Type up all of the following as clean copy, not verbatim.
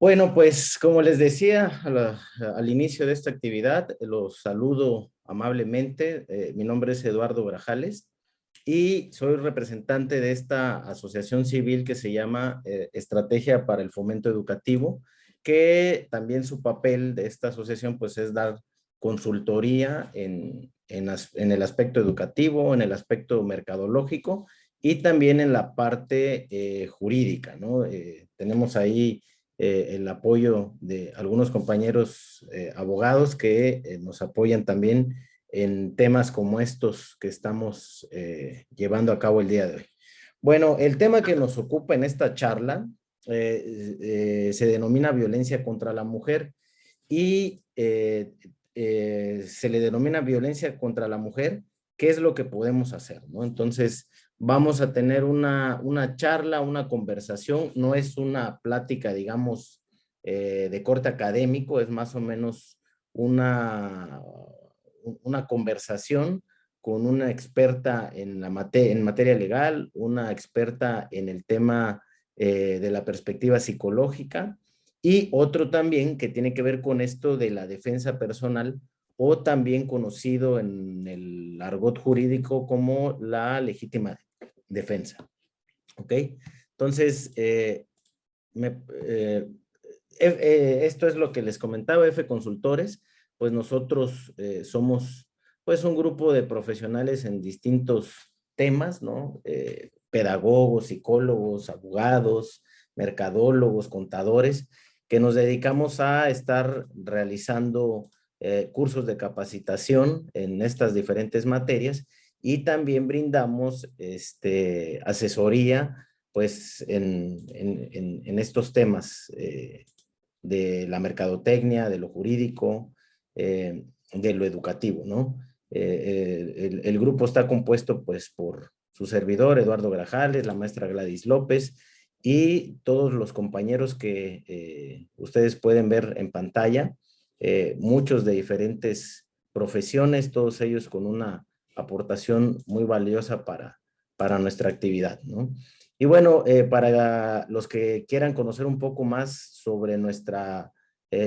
Bueno, pues como les decía al inicio de esta actividad, los saludo amablemente. Mi nombre es Eduardo Grajales y soy representante de esta asociación civil que se llama Estrategia para el Fomento Educativo, que también su papel de esta asociación pues es dar consultoría en el aspecto educativo, en el aspecto mercadológico y también en la parte jurídica, ¿no? Tenemos ahí el apoyo de algunos compañeros abogados que nos apoyan también en temas como estos que estamos llevando a cabo el día de hoy. Bueno, el tema que nos ocupa en esta charla se denomina violencia contra la mujer y se le denomina violencia contra la mujer. ¿Qué es lo que podemos hacer? ¿No? Entonces, vamos a tener una charla, una conversación, no es una plática, digamos, de corte académico, es más o menos una conversación con una experta en materia legal, una experta en el tema de la perspectiva psicológica y otro también que tiene que ver con esto de la defensa personal o también conocido en el argot jurídico como la legítima defensa. ¿Ok? Entonces, me, eh, esto es lo que les comentaba, F Consultores, pues nosotros somos pues un grupo de profesionales en distintos temas, ¿no? Pedagogos, psicólogos, abogados, mercadólogos, contadores, que nos dedicamos a estar realizando cursos de capacitación en estas diferentes materias y también brindamos asesoría pues en estos temas de la mercadotecnia, de lo jurídico, de lo educativo, ¿no? El grupo está compuesto pues por su servidor, Eduardo Grajales, la maestra Gladys López y todos los compañeros que ustedes pueden ver en pantalla, muchos de diferentes profesiones, todos ellos con una aportación muy valiosa para nuestra actividad, ¿no? Y bueno, para los que quieran conocer un poco más sobre nuestra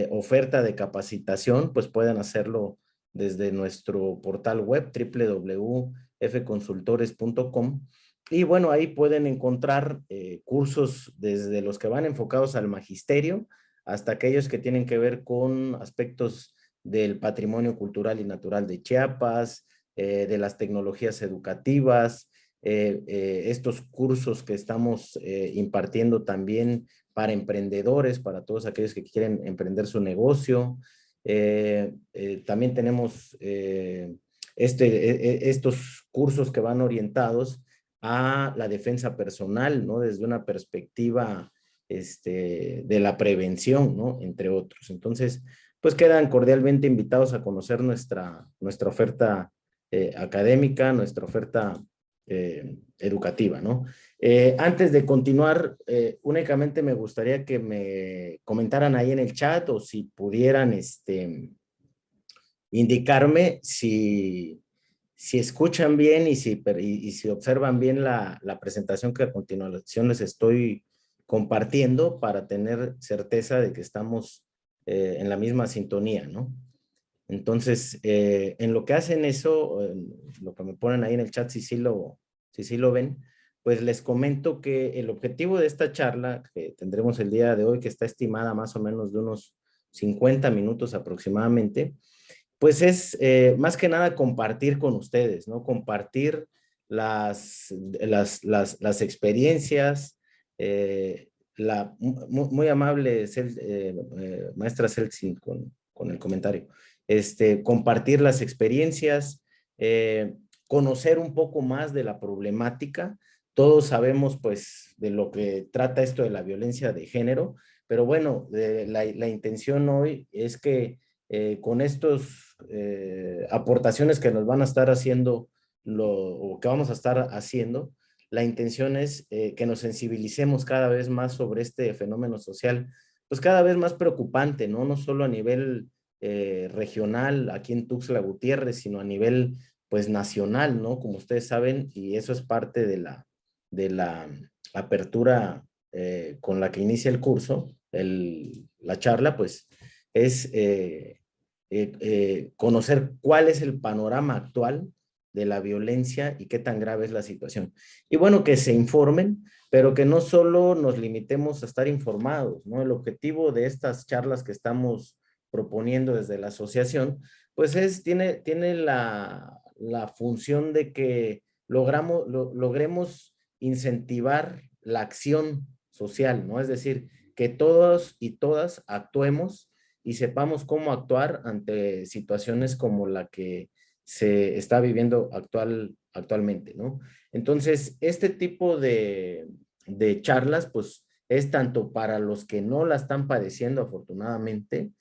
oferta de capacitación, pues pueden hacerlo desde nuestro portal web www.fconsultores.com. Y bueno, ahí pueden encontrar cursos desde los que van enfocados al magisterio hasta aquellos que tienen que ver con aspectos del patrimonio cultural y natural de Chiapas, de las tecnologías educativas, estos cursos que estamos impartiendo también para emprendedores, para todos aquellos que quieren emprender su negocio. También tenemos estos cursos que van orientados a la defensa personal, ¿no? Desde una perspectiva de la prevención, ¿no? Entre otros. Entonces, pues quedan cordialmente invitados a conocer nuestra oferta académica, nuestra oferta educativa, ¿no? Antes de continuar, únicamente me gustaría que me comentaran ahí en el chat o si pudieran indicarme si escuchan bien y si observan bien la presentación que a continuación les estoy compartiendo para tener certeza de que estamos en la misma sintonía, ¿no? Entonces, en lo que hacen eso, lo que me ponen ahí en el chat, si sí lo ven, pues les comento que el objetivo de esta charla que tendremos el día de hoy, que está estimada más o menos de unos 50 minutos aproximadamente, pues es más que nada compartir con ustedes, ¿no? Compartir las experiencias, muy amable maestra Celsin con el comentario, compartir las experiencias, eh, conocer un poco más de la problemática. Todos sabemos pues de lo que trata esto de la violencia de género, pero bueno, la intención hoy es que con estos aportaciones que nos van a estar haciendo o que vamos a estar haciendo, la intención es que nos sensibilicemos cada vez más sobre este fenómeno social, pues cada vez más preocupante, ¿no? No solo a nivel regional aquí en Tuxtla Gutiérrez, sino a nivel pues nacional, ¿no? Como ustedes saben, y eso es parte de la apertura con la que inicia el curso, la charla, pues es conocer cuál es el panorama actual de la violencia y qué tan grave es la situación. Y bueno, que se informen, pero que no solo nos limitemos a estar informados, ¿no? El objetivo de estas charlas que estamos proponiendo desde la asociación, pues tiene la función de que logremos incentivar la acción social, ¿no? Es decir, que todos y todas actuemos y sepamos cómo actuar ante situaciones como la que se está viviendo actualmente, ¿no? Entonces, este tipo de charlas, pues, es tanto para los que no la están padeciendo, afortunadamente.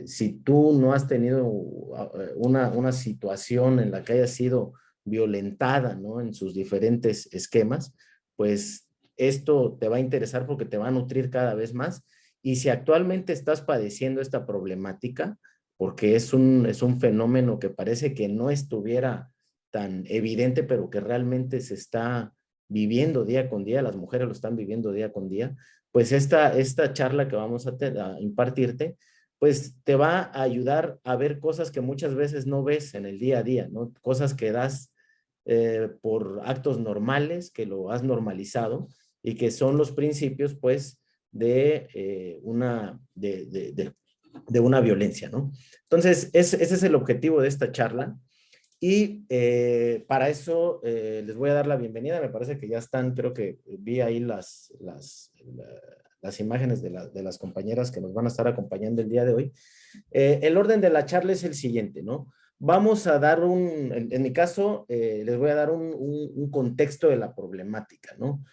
Si tú no has tenido una situación en la que hayas sido violentada, ¿no? En sus diferentes esquemas, pues esto te va a interesar porque te va a nutrir cada vez más. Y si actualmente estás padeciendo esta problemática, porque es un fenómeno que parece que no estuviera tan evidente, pero que realmente se está viviendo día con día, las mujeres lo están viviendo día con día, pues esta charla que vamos a impartirte, pues te va a ayudar a ver cosas que muchas veces no ves en el día a día, ¿no? Cosas que das por actos normales, que lo has normalizado y que son los principios, pues, de una violencia, ¿no? Entonces, ese es el objetivo de esta charla. Y para eso les voy a dar la bienvenida. Me parece que ya están, creo que vi ahí las imágenes de las compañeras que nos van a estar acompañando el día de hoy. El orden de la charla es el siguiente, ¿no? Vamos a dar en mi caso, les voy a dar un contexto de la problemática, ¿no?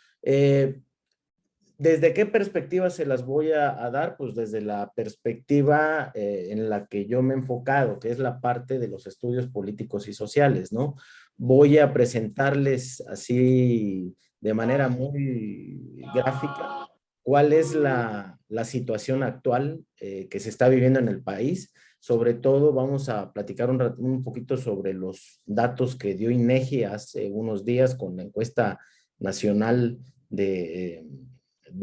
¿Desde qué perspectiva se las voy a dar? Pues desde la perspectiva en la que yo me he enfocado, que es la parte de los estudios políticos y sociales, ¿no? Voy a presentarles así de manera muy gráfica cuál es la situación actual que se está viviendo en el país. Sobre todo vamos a platicar un poquito sobre los datos que dio INEGI hace unos días con la encuesta nacional de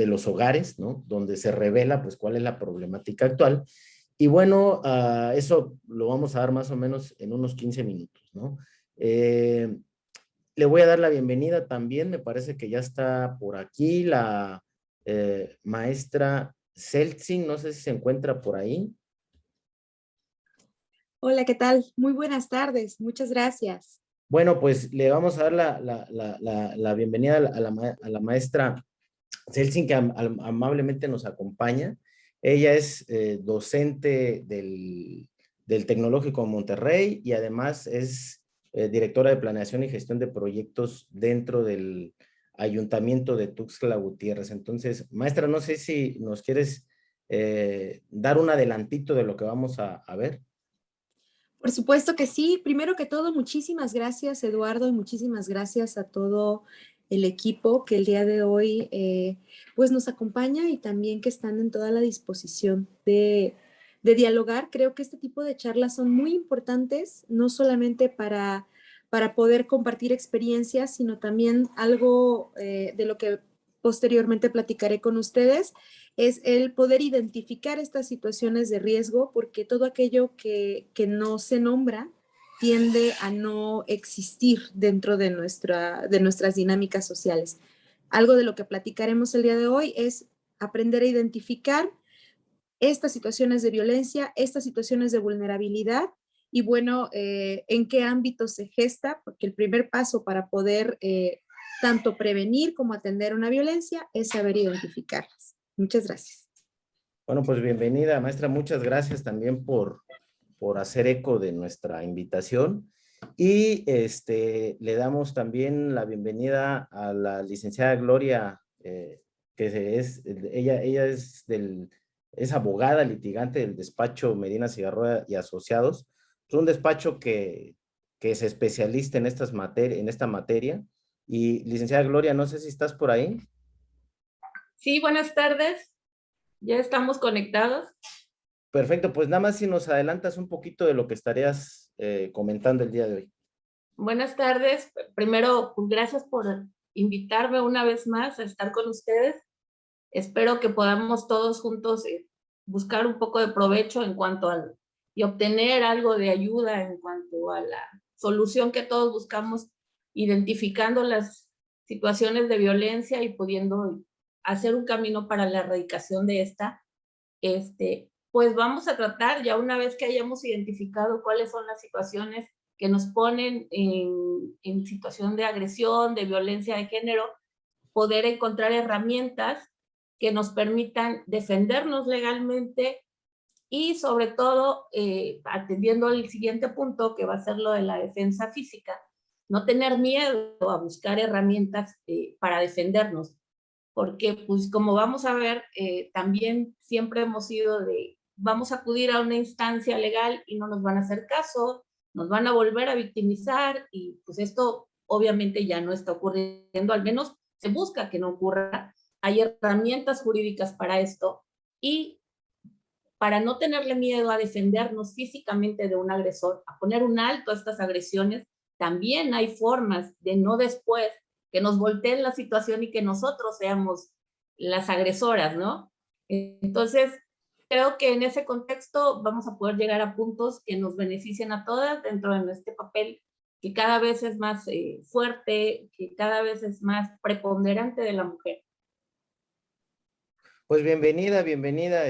los hogares, ¿no? Donde se revela, pues, cuál es la problemática actual. Y bueno, eso lo vamos a dar más o menos en unos 15 minutos, ¿no? Le voy a dar la bienvenida también, me parece que ya está por aquí la maestra Seltzing, no sé si se encuentra por ahí. Hola, ¿qué tal? Muy buenas tardes, muchas gracias. Bueno, pues le vamos a dar la bienvenida a la maestra Celsin, que amablemente nos acompaña. Ella es docente del Tecnológico de Monterrey y además es directora de planeación y gestión de proyectos dentro del Ayuntamiento de Tuxtla Gutiérrez. Entonces, maestra, no sé si nos quieres dar un adelantito de lo que vamos a ver. Por supuesto que sí. Primero que todo, muchísimas gracias, Eduardo, y muchísimas gracias a todo el equipo que el día de hoy pues nos acompaña y también que están en toda la disposición de dialogar. Creo que este tipo de charlas son muy importantes, no solamente para poder compartir experiencias, sino también algo de lo que posteriormente platicaré con ustedes, es el poder identificar estas situaciones de riesgo, porque todo aquello que no se nombra tiende a no existir dentro de nuestras dinámicas sociales. Algo de lo que platicaremos el día de hoy es aprender a identificar estas situaciones de violencia, estas situaciones de vulnerabilidad y bueno, en qué ámbito se gesta, porque el primer paso para poder tanto prevenir como atender una violencia es saber identificarlas. Muchas gracias. Bueno, pues bienvenida, maestra. Muchas gracias también por hacer eco de nuestra invitación. Y le damos también la bienvenida a la licenciada Gloria, ella es abogada litigante del despacho Medina Cigarroa y Asociados. Es un despacho que se especializa en en esta materia. Y licenciada Gloria, no sé si estás por ahí. Sí, buenas tardes. Ya estamos conectados. Perfecto, pues nada más si nos adelantas un poquito de lo que estarías comentando el día de hoy. Buenas tardes. Primero, pues, gracias por invitarme una vez más a estar con ustedes. Espero que podamos todos juntos buscar un poco de provecho en cuanto al, y obtener algo de ayuda en cuanto a la solución que todos buscamos, identificando las situaciones de violencia y pudiendo hacer un camino para la erradicación de esta. Pues vamos a tratar, ya una vez que hayamos identificado cuáles son las situaciones que nos ponen en situación de agresión, de violencia de género, poder encontrar herramientas que nos permitan defendernos legalmente y sobre todo, atendiendo al siguiente punto, que va a ser lo de la defensa física, no tener miedo a buscar herramientas para defendernos, porque pues como vamos a ver, también siempre hemos sido de, vamos a acudir a una instancia legal y no nos van a hacer caso, nos van a volver a victimizar y pues esto obviamente ya no está ocurriendo, al menos se busca que no ocurra. Hay herramientas jurídicas para esto y para no tenerle miedo a defendernos físicamente de un agresor, a poner un alto a estas agresiones, también hay formas de no después que nos volteen la situación y que nosotros seamos las agresoras, ¿no? Entonces, creo que en ese contexto vamos a poder llegar a puntos que nos beneficien a todas dentro de este papel que cada vez es más fuerte, que cada vez es más preponderante de la mujer. Pues bienvenida, bienvenida,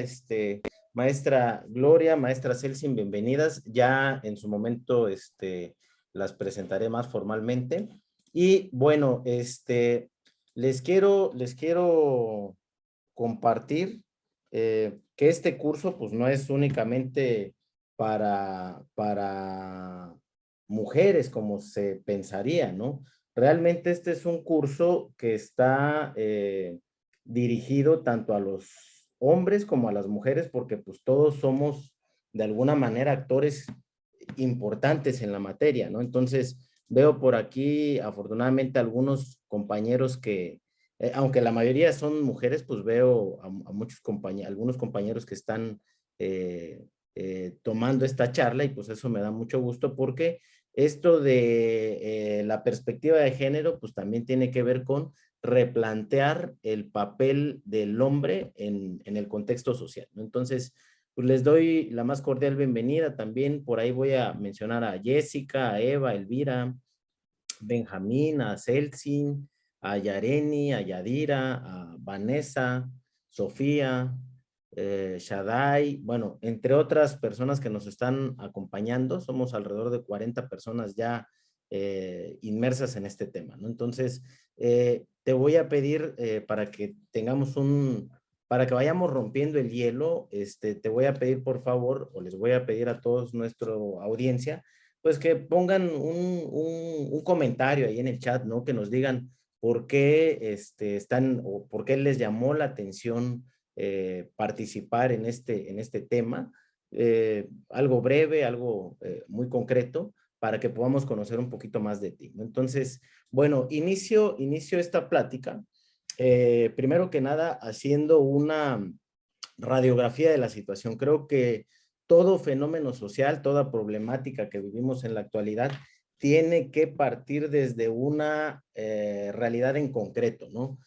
maestra Gloria, maestra Celsin, bienvenidas. Ya en su momento, las presentaré más formalmente. Y bueno, les quiero compartir que este curso, pues no es únicamente para mujeres como se pensaría, ¿no? Realmente este es un curso que está dirigido tanto a los hombres como a las mujeres, porque pues todos somos de alguna manera actores importantes en la materia, ¿no? Entonces, veo por aquí, afortunadamente, algunos compañeros que, aunque la mayoría son mujeres, pues veo a muchos compañeros, algunos compañeros que están tomando esta charla y pues eso me da mucho gusto porque esto de la perspectiva de género, pues también tiene que ver con replantear el papel del hombre en el contexto social, ¿no? Entonces, pues les doy la más cordial bienvenida. También por ahí voy a mencionar a Jessica, a Eva, a Elvira, Benjamín, a Celsin, a Yareni, a Yadira, a Vanessa, Sofía, Shaddai, bueno, entre otras personas que nos están acompañando. Somos alrededor de 40 personas ya inmersas en este tema, ¿no? Entonces, te voy a pedir para que tengamos para que vayamos rompiendo el hielo, te voy a pedir por favor, o les voy a pedir a todos nuestra audiencia, pues que pongan un comentario ahí en el chat, ¿no? Que nos digan por qué están o por qué les llamó la atención participar en este tema. Algo breve, algo muy concreto, para que podamos conocer un poquito más de ti, ¿no? Entonces, bueno, inicio esta plática. Primero que nada, haciendo una radiografía de la situación. Creo que todo fenómeno social, toda problemática que vivimos en la actualidad, tiene que partir desde una realidad en concreto, ¿no?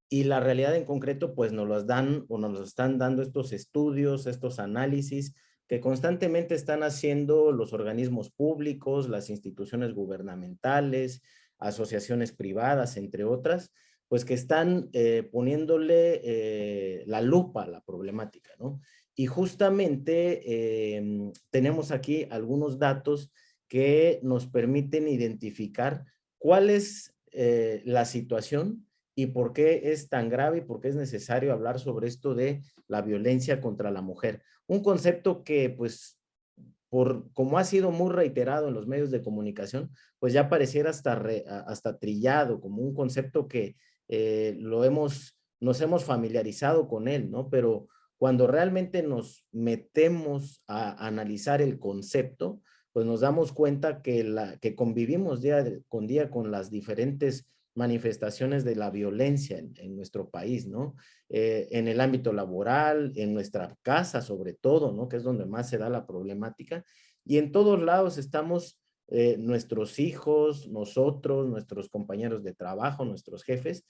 Y la realidad en concreto, pues nos las dan o nos los están dando estos estudios, estos análisis que constantemente están haciendo los organismos públicos, las instituciones gubernamentales, asociaciones privadas, entre otras, pues que están poniéndole la lupa a la problemática, ¿no? Y justamente tenemos aquí algunos datos que nos permiten identificar cuál es la situación y por qué es tan grave y por qué es necesario hablar sobre esto de la violencia contra la mujer. Un concepto que, pues, como ha sido muy reiterado en los medios de comunicación, pues ya pareciera hasta trillado, como un concepto que nos hemos familiarizado con él, ¿no? Pero cuando realmente nos metemos a analizar el concepto, pues nos damos cuenta que convivimos con día con las diferentes manifestaciones de la violencia en nuestro país, ¿no? En el ámbito laboral, en nuestra casa sobre todo, ¿no? Que es donde más se da la problemática. Y en todos lados estamos nuestros hijos, nosotros, nuestros compañeros de trabajo, nuestros jefes,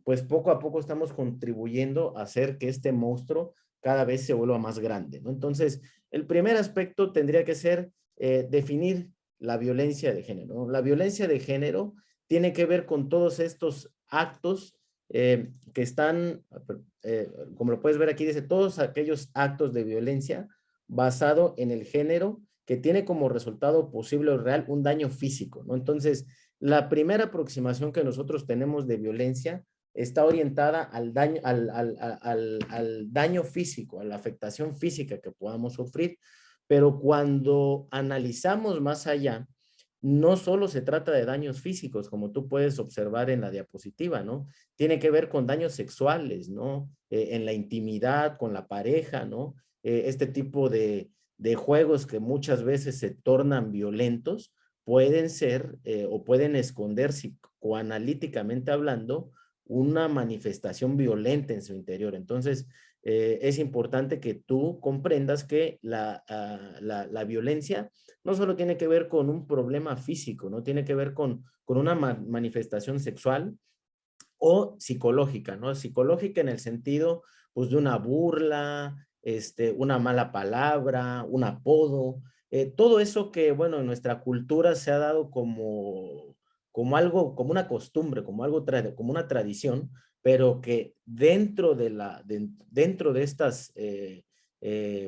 pues poco a poco estamos contribuyendo a hacer que este monstruo cada vez se vuelva más grande, ¿no? Entonces, el primer aspecto tendría que ser definir la violencia de género, ¿no? La violencia de género tiene que ver con todos estos actos que están, como lo puedes ver aquí, dice todos aquellos actos de violencia basado en el género que tiene como resultado posible o real un daño físico, ¿no? Entonces, la primera aproximación que nosotros tenemos de violencia está orientada al daño, al daño físico, a la afectación física que podamos sufrir, pero cuando analizamos más allá, no solo se trata de daños físicos, como tú puedes observar en la diapositiva, ¿no? Tiene que ver con daños sexuales, ¿no? En la intimidad, con la pareja, ¿no? Este tipo de juegos que muchas veces se tornan violentos, pueden ser o pueden esconder psicoanalíticamente hablando una manifestación violenta en su interior. Entonces, es importante que tú comprendas que la violencia no solo tiene que ver con un problema físico, no tiene que ver con una manifestación sexual o psicológica, ¿no? Psicológica en el sentido, pues, de una burla, una mala palabra, un apodo, todo eso que, bueno, en nuestra cultura se ha dado como algo, como una costumbre, como algo, como una tradición, pero que dentro de estas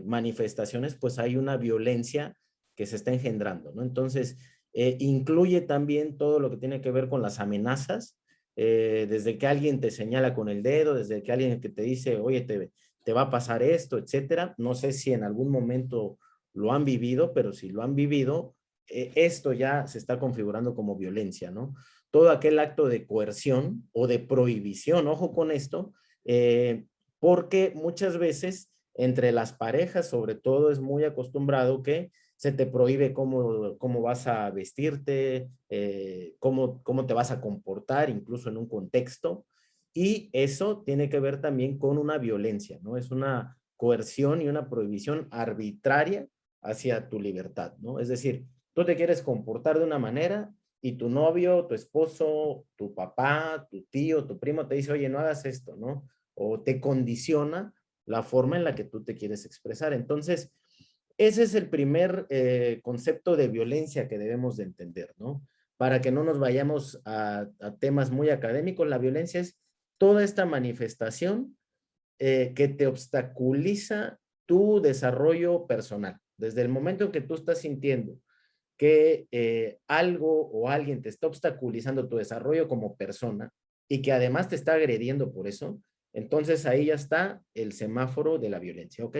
manifestaciones, pues hay una violencia que se está engendrando, ¿no? Entonces, incluye también todo lo que tiene que ver con las amenazas, desde que alguien te señala con el dedo, desde que alguien que te dice, oye, te va a pasar esto, etcétera. No sé si en algún momento lo han vivido, pero si lo han vivido, esto ya se está configurando como violencia, ¿no? Todo aquel acto de coerción o de prohibición, ojo con esto, porque muchas veces entre las parejas, sobre todo, es muy acostumbrado que se te prohíbe cómo vas a vestirte, cómo te vas a comportar, incluso en un contexto, y eso tiene que ver también con una violencia, ¿no? Es una coerción y una prohibición arbitraria hacia tu libertad, ¿no? Es decir, tú te quieres comportar de una manera y tu novio, tu esposo, tu papá, tu tío, tu primo te dice, oye, no hagas esto, ¿no? O te condiciona la forma en la que tú te quieres expresar. Entonces, ese es el primer concepto de violencia que debemos de entender, ¿no? Para que no nos vayamos a temas muy académicos, la violencia es toda esta manifestación que te obstaculiza tu desarrollo personal. Desde el momento en que tú estás sintiendo que algo o alguien te está obstaculizando tu desarrollo como persona y que además te está agrediendo por eso, entonces ahí ya está el semáforo de la violencia, ¿ok?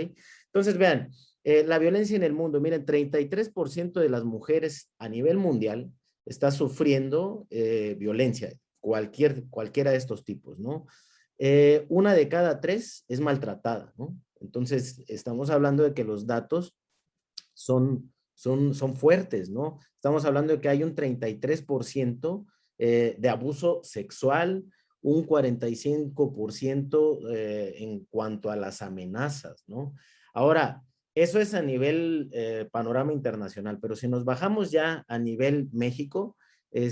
Entonces vean, la violencia en el mundo, miren, 33% de las mujeres a nivel mundial está sufriendo violencia, cualquiera de estos tipos, ¿no? Una de cada tres es maltratada, ¿no? Entonces, estamos hablando de que los datos son fuertes, ¿no? Estamos hablando de que hay un 33% de abuso sexual, un 45% en cuanto a las amenazas, ¿no? Ahora, eso es a nivel panorama internacional, pero si nos bajamos ya a nivel México, el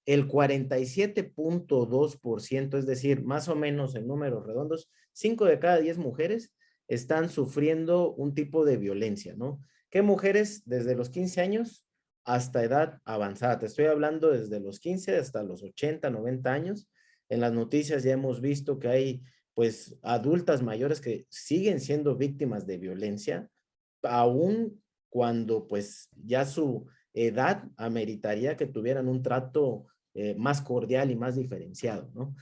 47.2%, es decir, más o menos en números redondos, 5 de cada 10 mujeres están sufriendo un tipo de violencia, ¿no? ¿Qué mujeres desde los 15 años hasta edad avanzada? Te estoy hablando desde los 15 hasta los 80, 90 años. En las noticias ya hemos visto que hay pues adultas mayores que siguen siendo víctimas de violencia, aún cuando pues ya su edad ameritaría que tuvieran un trato más cordial y más diferenciado, ¿no?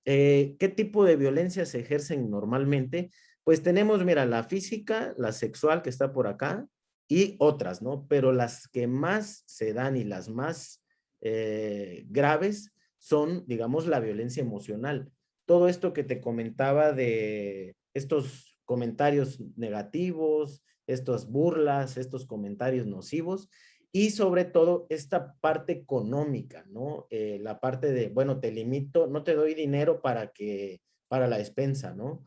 ¿Qué tipo de violencia se ejercen normalmente? Pues tenemos, mira, la física, la sexual que está por acá y otras, ¿no? Pero las que más se dan y las más graves son, digamos, la violencia emocional. Todo esto que te comentaba de estos comentarios negativos, estas burlas, estos comentarios nocivos y sobre todo esta parte económica, ¿no? La parte de, bueno, te limito, no te doy dinero para la despensa, ¿no?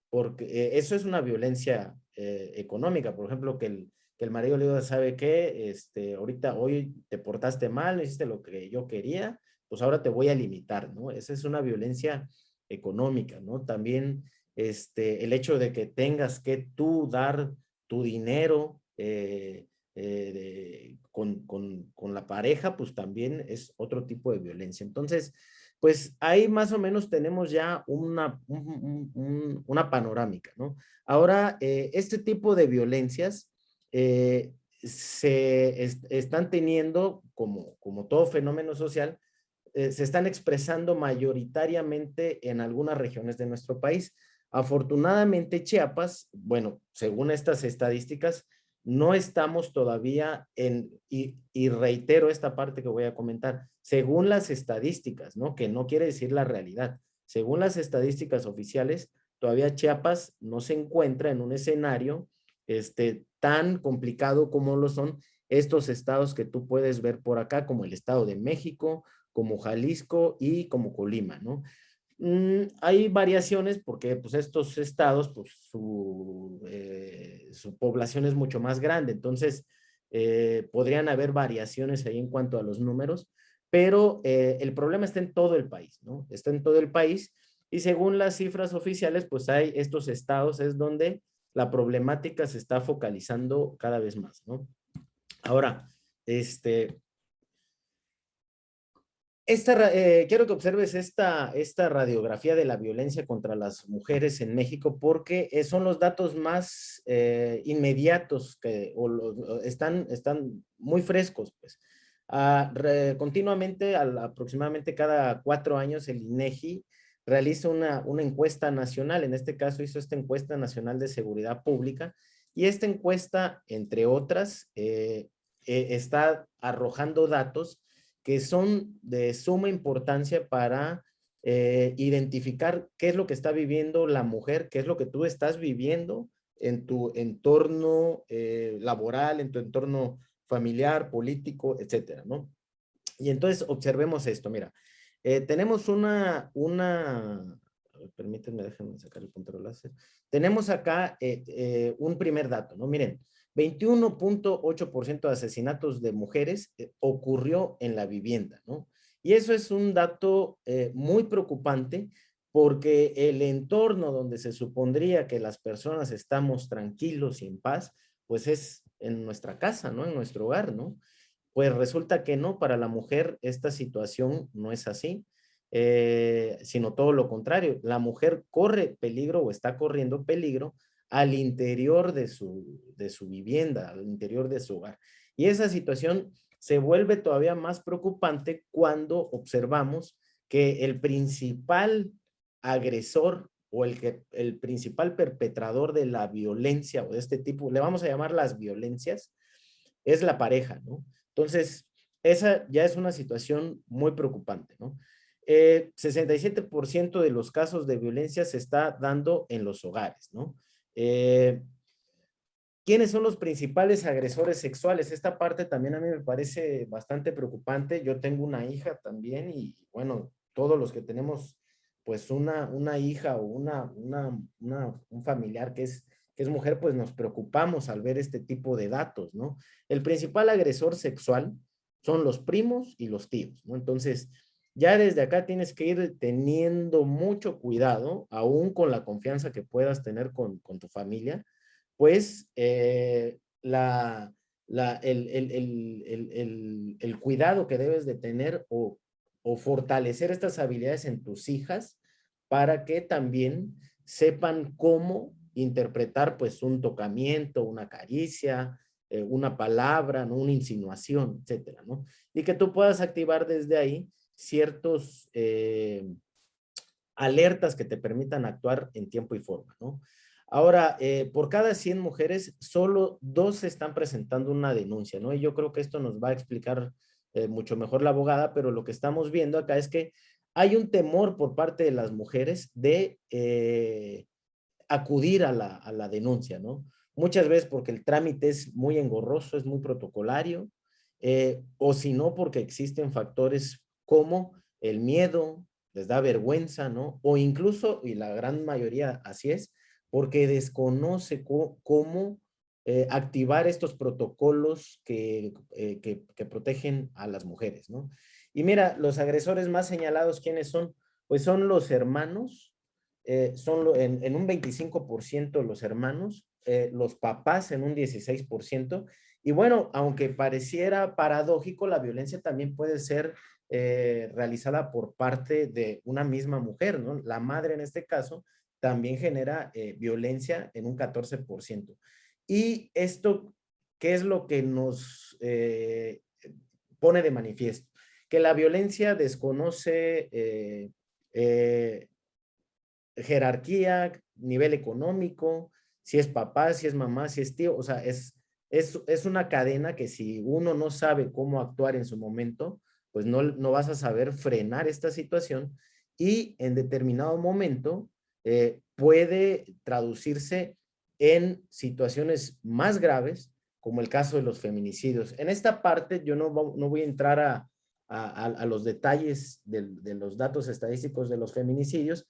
Porque eso es una violencia económica, por ejemplo, que el marido le diga, ¿sabe qué? Ahorita, hoy te portaste mal, no hiciste lo que yo quería, pues ahora te voy a limitar, ¿no? Esa es una violencia económica, ¿no? También el hecho de que tengas que tú dar tu dinero con la pareja, pues también es otro tipo de violencia. Entonces, pues ahí más o menos tenemos ya una panorámica, ¿no? Ahora, este tipo de violencias están teniendo, como todo fenómeno social, se están expresando mayoritariamente en algunas regiones de nuestro país. Afortunadamente, Chiapas, bueno, según estas estadísticas, no estamos todavía y reitero esta parte que voy a comentar, según las estadísticas, ¿no? Que no quiere decir la realidad. Según las estadísticas oficiales, todavía Chiapas no se encuentra en un escenario tan complicado como lo son estos estados que tú puedes ver por acá, como el Estado de México, como Jalisco y como Colima, ¿no? Hay variaciones porque pues estos estados, pues su población es mucho más grande, entonces podrían haber variaciones ahí en cuanto a los números, pero el problema está en todo el país, ¿no? Está en todo el país y según las cifras oficiales, pues hay estos estados es donde la problemática se está focalizando cada vez más, ¿no? Ahora, quiero que observes esta radiografía de la violencia contra las mujeres en México porque son los datos más inmediatos están muy frescos. Pues. Continuamente, aproximadamente cada 4 años, el INEGI realiza una encuesta nacional. En este caso hizo esta encuesta nacional de seguridad pública y esta encuesta, entre otras, está arrojando datos que son de suma importancia para identificar qué es lo que está viviendo la mujer, qué es lo que tú estás viviendo en tu entorno laboral, en tu entorno familiar, político, etcétera, ¿no? Y entonces observemos esto, mira, tenemos permítanme, déjenme sacar el control láser. Tenemos acá un primer dato, ¿no? Miren, 21.8% de asesinatos de mujeres ocurrió en la vivienda, ¿no? Y eso es un dato muy preocupante porque el entorno donde se supondría que las personas estamos tranquilos y en paz, pues es en nuestra casa, ¿no? En nuestro hogar, ¿no? Pues resulta que no, para la mujer esta situación no es así, sino todo lo contrario. La mujer corre peligro o está corriendo peligro al interior de su vivienda, al interior de su hogar. Y esa situación se vuelve todavía más preocupante cuando observamos que el principal agresor o el principal perpetrador de la violencia o de este tipo, le vamos a llamar las violencias, es la pareja, ¿no? Entonces, esa ya es una situación muy preocupante, ¿no? 67% de los casos de violencia se está dando en los hogares, ¿no? ¿Quiénes son los principales agresores sexuales? Esta parte también a mí me parece bastante preocupante. Yo tengo una hija también y, bueno, todos los que tenemos pues una hija o un familiar que es mujer, pues nos preocupamos al ver este tipo de datos, ¿no? El principal agresor sexual son los primos y los tíos, ¿no? Entonces, ya desde acá tienes que ir teniendo mucho cuidado, aún con la confianza que puedas tener con tu familia, pues el cuidado que debes de tener o fortalecer estas habilidades en tus hijas para que también sepan cómo interpretar pues un tocamiento, una caricia, una palabra, ¿no? Una insinuación, etcétera, ¿no? Y que tú puedas activar desde ahí ciertos alertas que te permitan actuar en tiempo y forma, ¿no? Ahora, por cada 100 mujeres, solo 2 están presentando una denuncia, ¿no? Y yo creo que esto nos va a explicar mucho mejor la abogada, pero lo que estamos viendo acá es que hay un temor por parte de las mujeres de acudir a la denuncia, ¿no? Muchas veces porque el trámite es muy engorroso, es muy protocolario, o si no, porque existen factores como el miedo, les da vergüenza, ¿no? O incluso, y la gran mayoría así es, porque desconoce cómo activar estos protocolos que protegen a las mujeres, ¿no? Y mira, los agresores más señalados, ¿quiénes son? Pues son los hermanos, en un 25% los hermanos, los papás en un 16%. Y bueno, aunque pareciera paradójico, la violencia también puede ser realizada por parte de una misma mujer, ¿no? La madre en este caso también genera violencia en un 14%. Y esto, ¿qué es lo que nos pone de manifiesto? Que la violencia desconoce jerarquía, nivel económico, si es papá, si es mamá, si es tío, o sea, es una cadena que si uno no sabe cómo actuar en su momento, pues no vas a saber frenar esta situación y en determinado momento puede traducirse en situaciones más graves, como el caso de los feminicidios. En esta parte yo no voy a entrar a los detalles de los datos estadísticos de los feminicidios,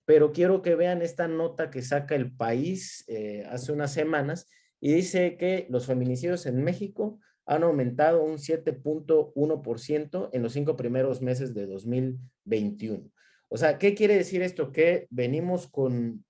pero quiero que vean esta nota que saca El País hace unas semanas y dice que los feminicidios en México han aumentado un 7.1% en los 5 primeros meses de 2021. O sea, ¿qué quiere decir esto? Que venimos con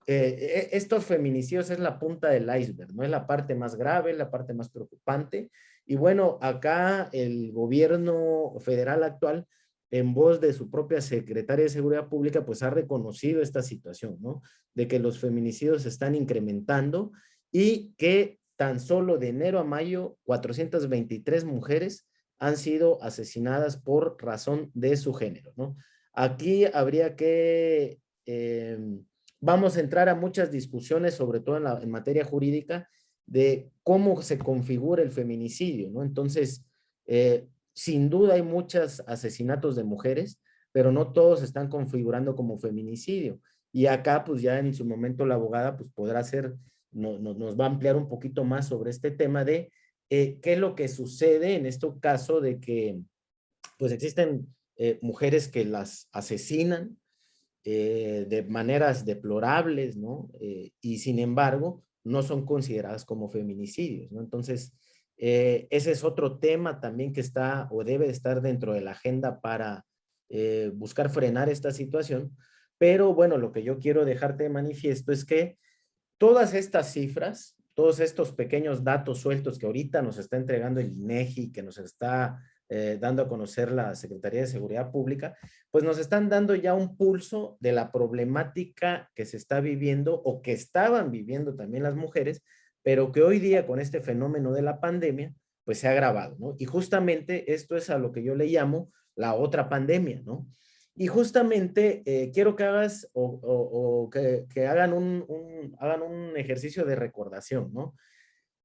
estos feminicidios es la punta del iceberg, ¿no? Es la parte más grave, la parte más preocupante. Y bueno, acá el gobierno federal actual, en voz de su propia secretaria de Seguridad Pública, pues ha reconocido esta situación, ¿no? De que los feminicidios se están incrementando y que tan solo de enero a mayo 423 mujeres han sido asesinadas por razón de su género, ¿no? Aquí habría que, vamos a entrar a muchas discusiones, sobre todo en materia jurídica, de cómo se configura el feminicidio, ¿no? Entonces, sin duda hay muchos asesinatos de mujeres, pero no todos están configurando como feminicidio. Y acá, pues ya en su momento la abogada, pues podrá hacer, nos va a ampliar un poquito más sobre este tema de qué es lo que sucede en este caso de que, pues existen mujeres que las asesinan de maneras deplorables, ¿no? Y sin embargo, no son consideradas como feminicidios, ¿no? Entonces, ese es otro tema también que está o debe estar dentro de la agenda para buscar frenar esta situación. Pero bueno, lo que yo quiero dejarte de manifiesto es que todas estas cifras, todos estos pequeños datos sueltos que ahorita nos está entregando el INEGI, que nos está dando a conocer la Secretaría de Seguridad Pública, pues nos están dando ya un pulso de la problemática que se está viviendo o que estaban viviendo también las mujeres, pero que hoy día con este fenómeno de la pandemia, pues se ha agravado, ¿no? Y justamente esto es a lo que yo le llamo la otra pandemia, ¿no? Y justamente quiero que hagas o que hagan hagan un ejercicio de recordación, ¿no?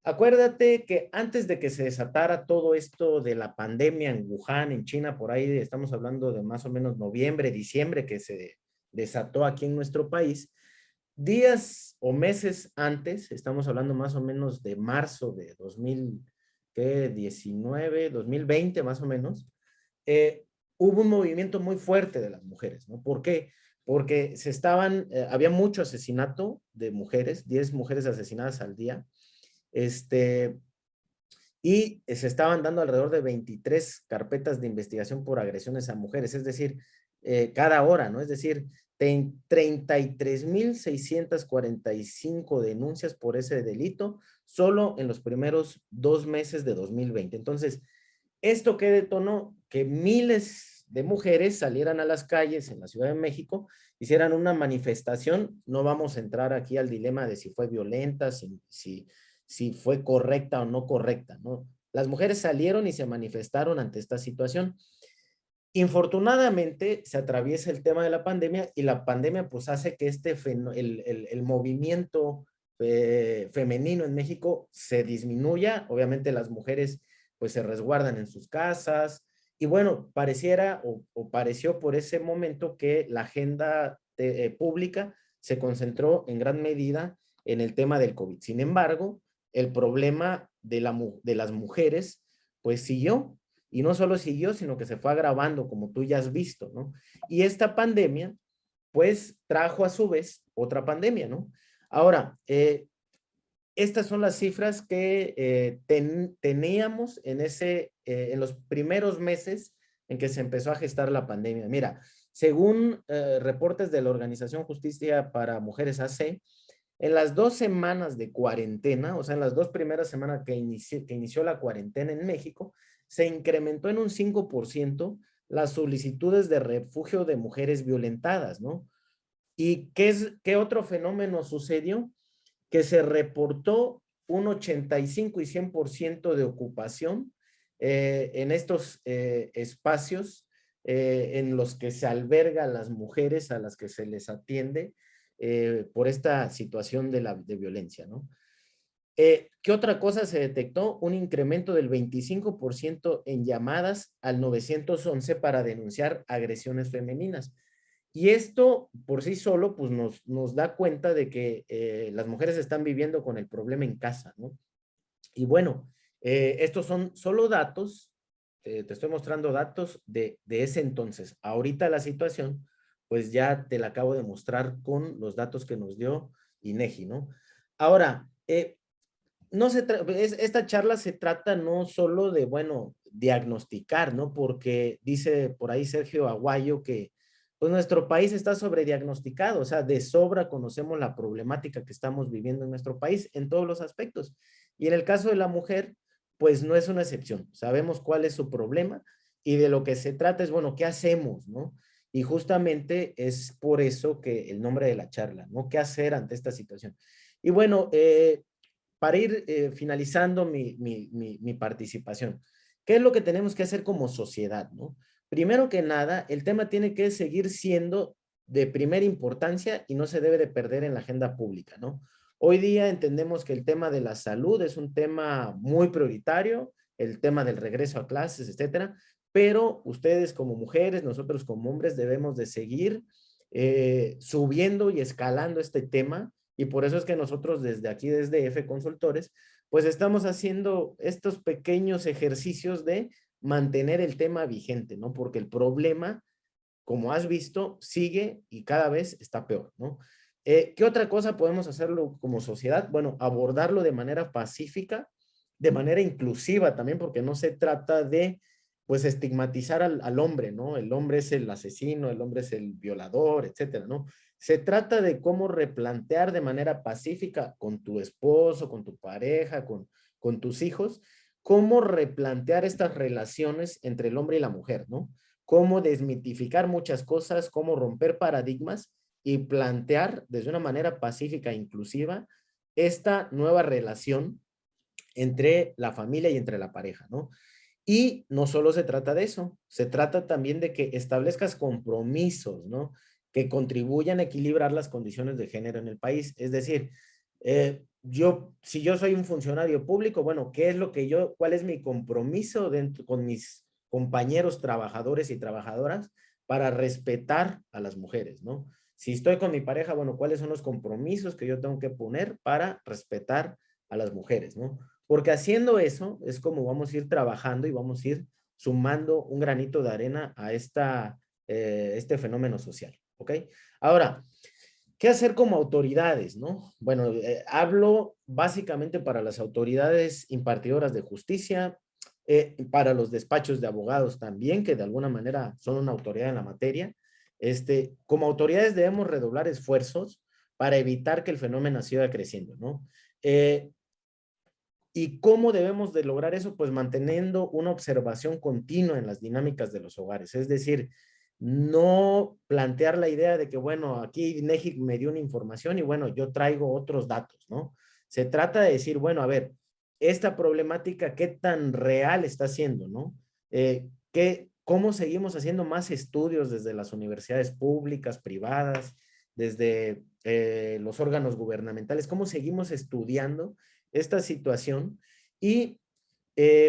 Acuérdate que antes de que se desatara todo esto de la pandemia en Wuhan, en China, por ahí estamos hablando de más o menos noviembre, diciembre, que se desató aquí en nuestro país, días o meses antes, estamos hablando más o menos de marzo de 2019, 2020 más o menos, eh, hubo un movimiento muy fuerte de las mujeres, ¿no? ¿Por qué? Porque había mucho asesinato de mujeres, 10 mujeres asesinadas al día, y se estaban dando alrededor de 23 carpetas de investigación por agresiones a mujeres, es decir, cada hora, ¿no? Es decir, 33,645 denuncias por ese delito solo en los primeros 2 meses de 2020. Entonces, ¿esto qué detonó? Que miles de mujeres salieran a las calles en la Ciudad de México, hicieran una manifestación. No vamos a entrar aquí al dilema de si fue violenta, si fue correcta o no correcta, ¿no? Las mujeres salieron y se manifestaron ante esta situación. Infortunadamente se atraviesa el tema de la pandemia y la pandemia pues hace que el movimiento femenino en México se disminuya. Obviamente las mujeres pues se resguardan en sus casas y bueno, pareciera o pareció por ese momento que la agenda pública se concentró en gran medida en el tema del COVID. Sin embargo, el problema de las mujeres pues siguió. Y no solo siguió, sino que se fue agravando, como tú ya has visto, ¿no? Y esta pandemia, pues, trajo a su vez otra pandemia, ¿no? Ahora, estas son las cifras que teníamos en ese en los primeros meses en que se empezó a gestar la pandemia. Mira, según reportes de la Organización Justicia para Mujeres AC, en las 2 semanas de cuarentena, o sea, en las 2 primeras semanas que inició la cuarentena en México, se incrementó en un 5% las solicitudes de refugio de mujeres violentadas, ¿no? ¿Y qué otro fenómeno sucedió? Que se reportó un 85 y 100% de ocupación en estos espacios en los que se albergan las mujeres a las que se les atiende por esta situación de violencia, ¿no? ¿Qué otra cosa se detectó? Un incremento del 25% en llamadas al 911 para denunciar agresiones femeninas. Y esto por sí solo pues nos da cuenta de que las mujeres están viviendo con el problema en casa, ¿no? Y bueno, estos son solo datos, te estoy mostrando datos de ese entonces. Ahorita la situación, pues ya te la acabo de mostrar con los datos que nos dio INEGI, ¿no? Ahora, no esta charla se trata no solo de, bueno, diagnosticar, ¿no? Porque dice por ahí Sergio Aguayo que pues nuestro país está sobrediagnosticado, o sea, de sobra conocemos la problemática que estamos viviendo en nuestro país en todos los aspectos. Y en el caso de la mujer, pues no es una excepción. Sabemos cuál es su problema y de lo que se trata es, bueno, ¿qué hacemos, no? Y justamente es por eso que el nombre de la charla, ¿no? ¿Qué hacer ante esta situación? Y bueno, para ir finalizando mi participación, ¿qué es lo que tenemos que hacer como sociedad, no? Primero que nada, el tema tiene que seguir siendo de primera importancia y no se debe de perder en la agenda pública, ¿no? Hoy día entendemos que el tema de la salud es un tema muy prioritario, el tema del regreso a clases, etcétera, pero ustedes como mujeres, nosotros como hombres debemos de seguir subiendo y escalando este tema y por eso es que nosotros desde aquí, desde F Consultores, pues estamos haciendo estos pequeños ejercicios de mantener el tema vigente, ¿no? Porque el problema, como has visto, sigue y cada vez está peor, ¿no? ¿Qué otra cosa podemos hacerlo como sociedad? Bueno, abordarlo de manera pacífica, de manera inclusiva también, porque no se trata de, pues, estigmatizar al hombre, ¿no? El hombre es el asesino, el hombre es el violador, etcétera, ¿no? Se trata de cómo replantear de manera pacífica con tu esposo, con tu pareja, con tus hijos, cómo replantear estas relaciones entre el hombre y la mujer, ¿no? Cómo desmitificar muchas cosas, cómo romper paradigmas y plantear desde una manera pacífica e inclusiva esta nueva relación entre la familia y entre la pareja, ¿no? Y no solo se trata de eso, se trata también de que establezcas compromisos, ¿no? Que contribuyan a equilibrar las condiciones de género en el país. Es decir, si yo soy un funcionario público, bueno, cuál es mi compromiso con mis compañeros trabajadores y trabajadoras para respetar a las mujeres, ¿no? Si estoy con mi pareja, bueno, ¿cuáles son los compromisos que yo tengo que poner para respetar a las mujeres, ¿no? Porque haciendo eso es como vamos a ir trabajando y vamos a ir sumando un granito de arena a este fenómeno social, ¿ok? Ahora, ¿qué hacer como autoridades, no? Bueno, hablo básicamente para las autoridades impartidoras de justicia, para los despachos de abogados también, que de alguna manera son una autoridad en la materia. Como autoridades debemos redoblar esfuerzos para evitar que el fenómeno siga creciendo, ¿no? ¿Y cómo debemos de lograr eso? Pues manteniendo una observación continua en las dinámicas de los hogares. Es decir, no plantear la idea de que, bueno, aquí INEGI me dio una información y bueno, yo traigo otros datos, ¿no? Se trata de decir, bueno, a ver, esta problemática, ¿qué tan real está siendo, no? ¿Cómo seguimos haciendo más estudios desde las universidades públicas, privadas, desde los órganos gubernamentales? ¿Cómo seguimos estudiando esta situación? Y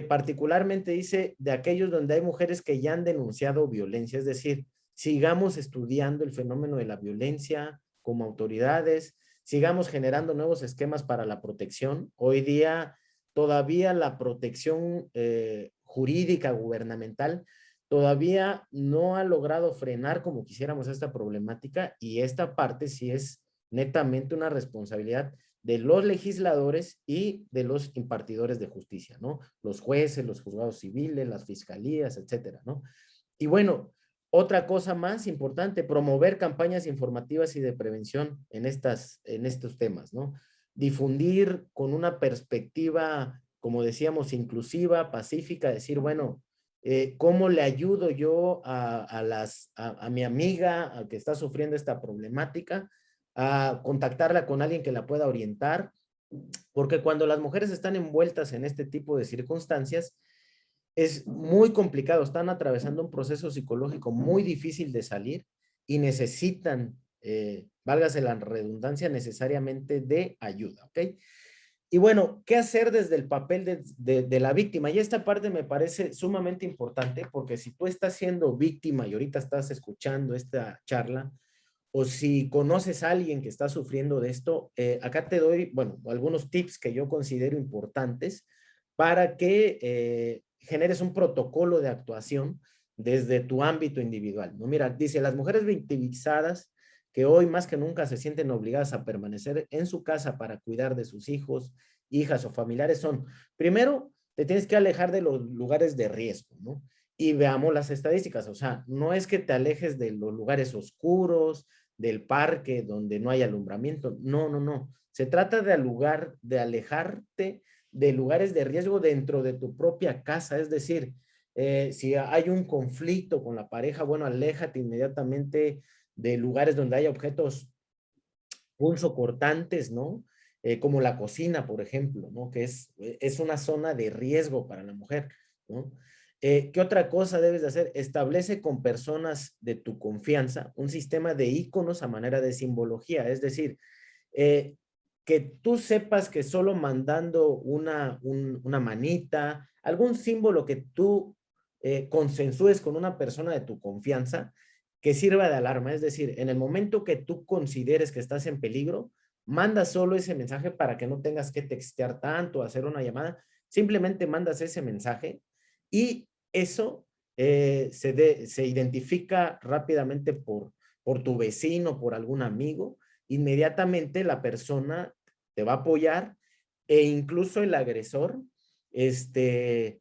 particularmente dice de aquellos donde hay mujeres que ya han denunciado violencia, es decir, sigamos estudiando el fenómeno de la violencia como autoridades, sigamos generando nuevos esquemas para la protección. Hoy día todavía la protección jurídica gubernamental todavía no ha logrado frenar como quisiéramos esta problemática y esta parte sí es netamente una responsabilidad de los legisladores y de los impartidores de justicia, ¿no? Los jueces, los juzgados civiles, las fiscalías, etcétera, ¿no? Y bueno, otra cosa más importante, promover campañas informativas y de prevención en estos temas, ¿no? Difundir con una perspectiva, como decíamos, inclusiva, pacífica, decir, bueno, ¿cómo le ayudo yo a mi amiga a que está sufriendo esta problemática? A contactarla con alguien que la pueda orientar, porque cuando las mujeres están envueltas en este tipo de circunstancias, es muy complicado, están atravesando un proceso psicológico muy difícil de salir y necesitan, válgase la redundancia, necesariamente de ayuda, ¿ok? Y bueno, ¿qué hacer desde el papel de la víctima? Y esta parte me parece sumamente importante porque si tú estás siendo víctima y ahorita estás escuchando esta charla, o si conoces a alguien que está sufriendo de esto, acá te doy, bueno, algunos tips que yo considero importantes para que generes un protocolo de actuación desde tu ámbito individual, ¿no? Mira, dice, las mujeres victimizadas que hoy más que nunca se sienten obligadas a permanecer en su casa para cuidar de sus hijos, hijas o familiares son, primero, te tienes que alejar de los lugares de riesgo, ¿no? Y veamos las estadísticas, o sea, no es que te alejes de los lugares oscuros, del parque donde no hay alumbramiento, no, no, no. Se trata de alejarte de lugares de riesgo dentro de tu propia casa, es decir, si hay un conflicto con la pareja, bueno, aléjate inmediatamente de lugares donde haya objetos punzocortantes, ¿no? Como la cocina, por ejemplo, ¿no? Que es una zona de riesgo para la mujer, ¿no? ¿Qué otra cosa debes de hacer? Establece con personas de tu confianza un sistema de íconos a manera de simbología, es decir, que tú sepas que solo mandando una manita, algún símbolo que tú consensúes con una persona de tu confianza, que sirva de alarma, es decir, en el momento que tú consideres que estás en peligro, manda solo ese mensaje para que no tengas que textear tanto, hacer una llamada, simplemente mandas ese mensaje y eso se identifica rápidamente por tu vecino, por algún amigo, inmediatamente la persona te va a apoyar e incluso el agresor se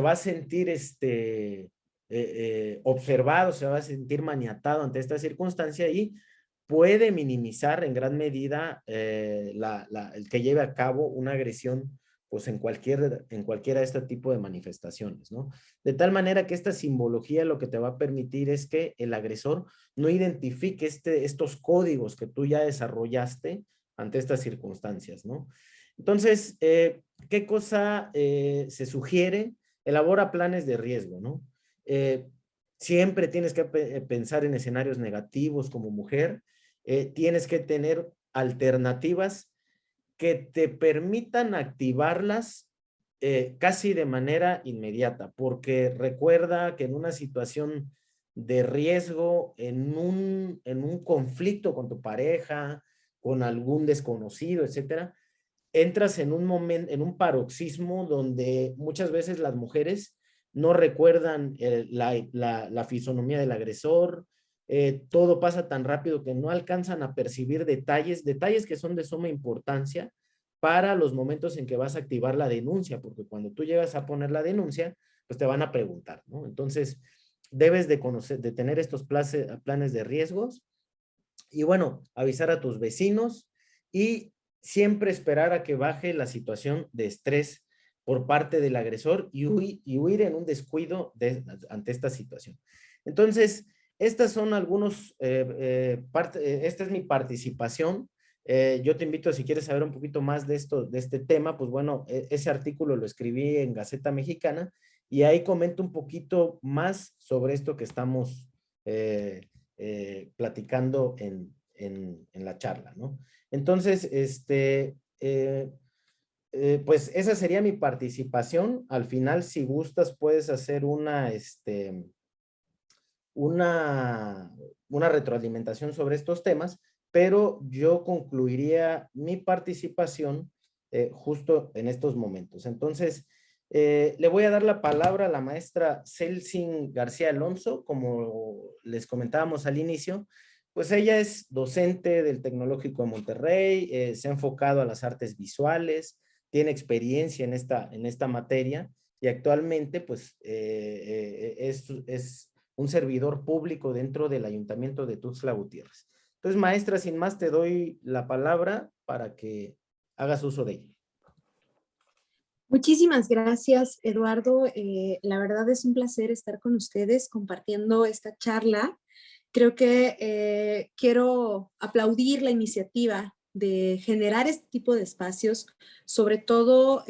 va a sentir observado, se va a sentir maniatado ante esta circunstancia y puede minimizar en gran medida el que lleve a cabo una agresión pues en cualquiera de este tipo de manifestaciones, ¿no? De tal manera que esta simbología lo que te va a permitir es que el agresor no identifique estos códigos que tú ya desarrollaste ante estas circunstancias, ¿no? Entonces, ¿qué cosa se sugiere? Elabora planes de riesgo, ¿no? Siempre tienes que pensar en escenarios negativos como mujer, tienes que tener alternativas que te permitan activarlas casi de manera inmediata, porque recuerda que en una situación de riesgo, en un conflicto con tu pareja, con algún desconocido, etcétera, entras en un momento, en un paroxismo donde muchas veces las mujeres no recuerdan la fisonomía del agresor, todo pasa tan rápido que no alcanzan a percibir detalles que son de suma importancia para los momentos en que vas a activar la denuncia, porque cuando tú llegas a poner la denuncia, pues te van a preguntar, ¿no? Entonces, debes de conocer, de tener estos planes de riesgos y bueno, avisar a tus vecinos y siempre esperar a que baje la situación de estrés por parte del agresor y huir en un descuido ante esta situación. Entonces, estas son algunos, esta es mi participación. Yo te invito, si quieres saber un poquito más de este tema, pues bueno, ese artículo lo escribí en Gaceta Mexicana y ahí comento un poquito más sobre esto que estamos platicando en la charla, ¿no? Entonces, pues esa sería mi participación. Al final, si gustas, puedes hacer una retroalimentación sobre estos temas, pero yo concluiría mi participación justo en estos momentos. Entonces, le voy a dar la palabra a la maestra Celsin García Alonso, como les comentábamos al inicio. Pues ella es docente del Tecnológico de Monterrey, se ha enfocado a las artes visuales, tiene experiencia en esta materia y actualmente pues es un servidor público dentro del Ayuntamiento de Tuxtla Gutiérrez. Entonces, maestra, sin más te doy la palabra para que hagas uso de ella. Muchísimas gracias, Eduardo. La verdad es un placer estar con ustedes compartiendo esta charla. Creo que quiero aplaudir la iniciativa de generar este tipo de espacios, sobre todo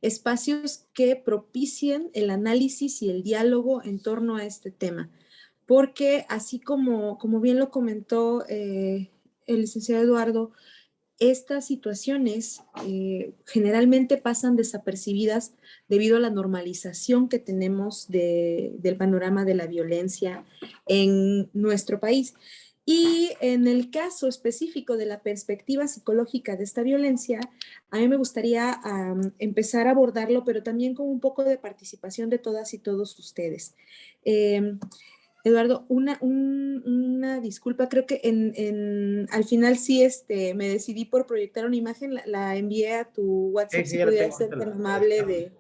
espacios que propicien el análisis y el diálogo en torno a este tema. Porque así como bien lo comentó el licenciado Eduardo, estas situaciones generalmente pasan desapercibidas debido a la normalización que tenemos del panorama de la violencia en nuestro país. Y en el caso específico de la perspectiva psicológica de esta violencia, a mí me gustaría empezar a abordarlo, pero también con un poco de participación de todas y todos ustedes. Eduardo, una disculpa, creo que al final sí me decidí por proyectar una imagen, la envié a tu WhatsApp, Sí, si sí, ya la pudieras tengo. ser tan amable de...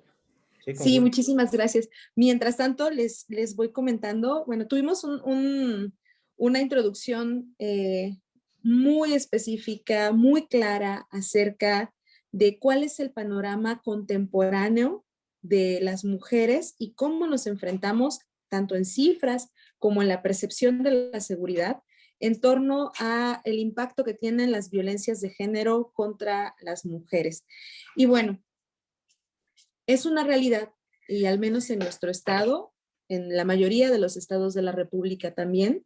Sí, con Sí, gusto. muchísimas gracias. Mientras tanto, les voy comentando, bueno, tuvimos una introducción muy específica, muy clara acerca de cuál es el panorama contemporáneo de las mujeres y cómo nos enfrentamos tanto en cifras como en la percepción de la seguridad en torno a el impacto que tienen las violencias de género contra las mujeres. Y bueno, es una realidad, y al menos en nuestro estado, en la mayoría de los estados de la República también,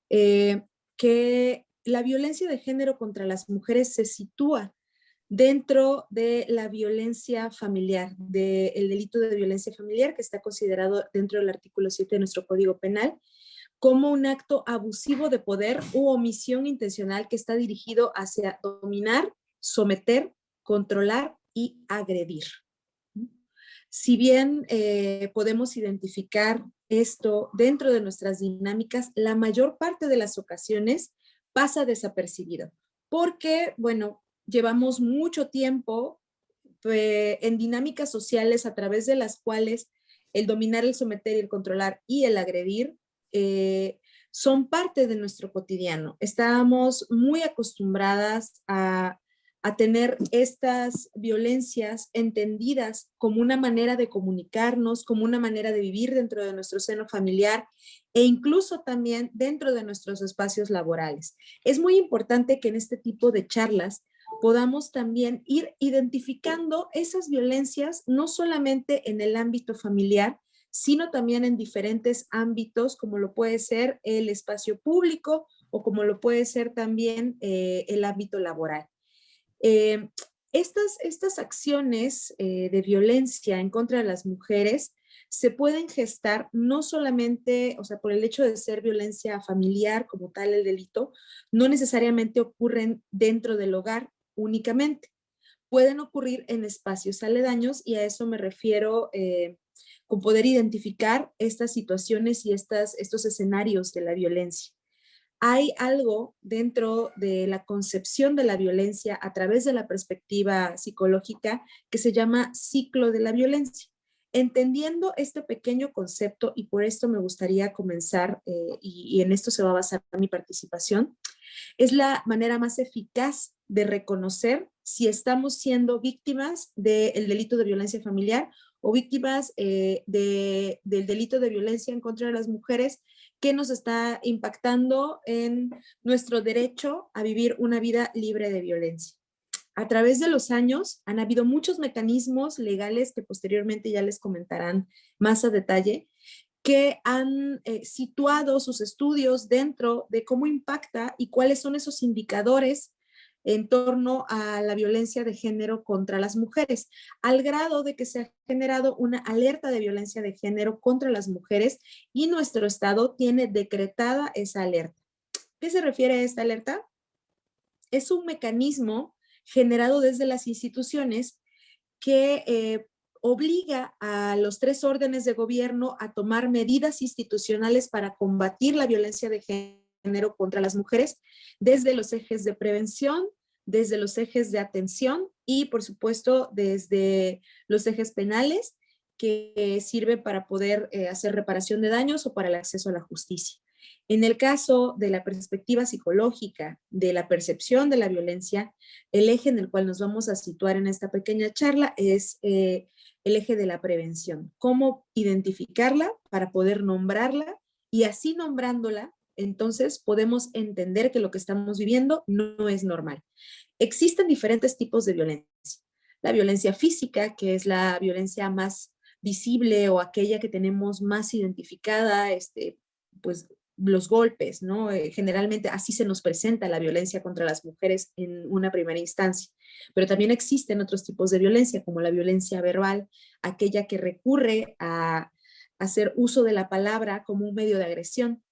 que la violencia de género contra las mujeres se sitúa dentro de la violencia familiar, del delito de violencia familiar que está considerado dentro del artículo 7 de nuestro Código Penal como un acto abusivo de poder u omisión intencional que está dirigido hacia dominar, someter, controlar y agredir. Si bien podemos identificar esto dentro de nuestras dinámicas, la mayor parte de las ocasiones pasa desapercibido, porque, bueno, llevamos mucho tiempo en dinámicas sociales a través de las cuales el dominar, el someter, el controlar y el agredir son parte de nuestro cotidiano. Estábamos muy acostumbradas a tener estas violencias entendidas como una manera de comunicarnos, como una manera de vivir dentro de nuestro seno familiar e incluso también dentro de nuestros espacios laborales. Es muy importante que en este tipo de charlas podamos también ir identificando esas violencias, no solamente en el ámbito familiar, sino también en diferentes ámbitos, como lo puede ser el espacio público o como lo puede ser también el ámbito laboral. Eh, estas acciones de violencia en contra de las mujeres se pueden gestar no solamente, o sea, por el hecho de ser violencia familiar como tal el delito, no necesariamente ocurren dentro del hogar únicamente. Pueden ocurrir en espacios aledaños y a eso me refiero con poder identificar estas situaciones y estos escenarios de la violencia. Hay algo dentro de la concepción de la violencia a través de la perspectiva psicológica que se llama ciclo de la violencia. Entendiendo este pequeño concepto, y por esto me gustaría comenzar, y en esto se va a basar mi participación, es la manera más eficaz de reconocer si estamos siendo víctimas del delito de violencia familiar o víctimas del delito de violencia en contra de las mujeres que nos está impactando en nuestro derecho a vivir una vida libre de violencia. A través de los años han habido muchos mecanismos legales que posteriormente ya les comentarán más a detalle, que han situado sus estudios dentro de cómo impacta y cuáles son esos indicadores en torno a la violencia de género contra las mujeres, al grado de que se ha generado una alerta de violencia de género contra las mujeres y nuestro estado tiene decretada esa alerta. ¿Qué se refiere a esta alerta? Es un mecanismo generado desde las instituciones que obliga a los 3 órdenes de gobierno a tomar medidas institucionales para combatir la violencia de género género contra las mujeres desde los ejes de prevención, desde los ejes de atención y, por supuesto, desde los ejes penales que sirven para poder hacer reparación de daños o para el acceso a la justicia. En el caso de la perspectiva psicológica, de la percepción de la violencia, el eje en el cual nos vamos a situar en esta pequeña charla es el eje de la prevención. Cómo identificarla para poder nombrarla y así nombrándola, entonces podemos entender que lo que estamos viviendo no es normal. Existen diferentes tipos de violencia. La violencia física, que es la violencia más visible o aquella que tenemos más identificada, pues los golpes, ¿no? Generalmente así se nos presenta la violencia contra las mujeres en una primera instancia. Pero también existen otros tipos de violencia, como la violencia verbal, aquella que recurre a hacer uso de la palabra como un medio de agresión.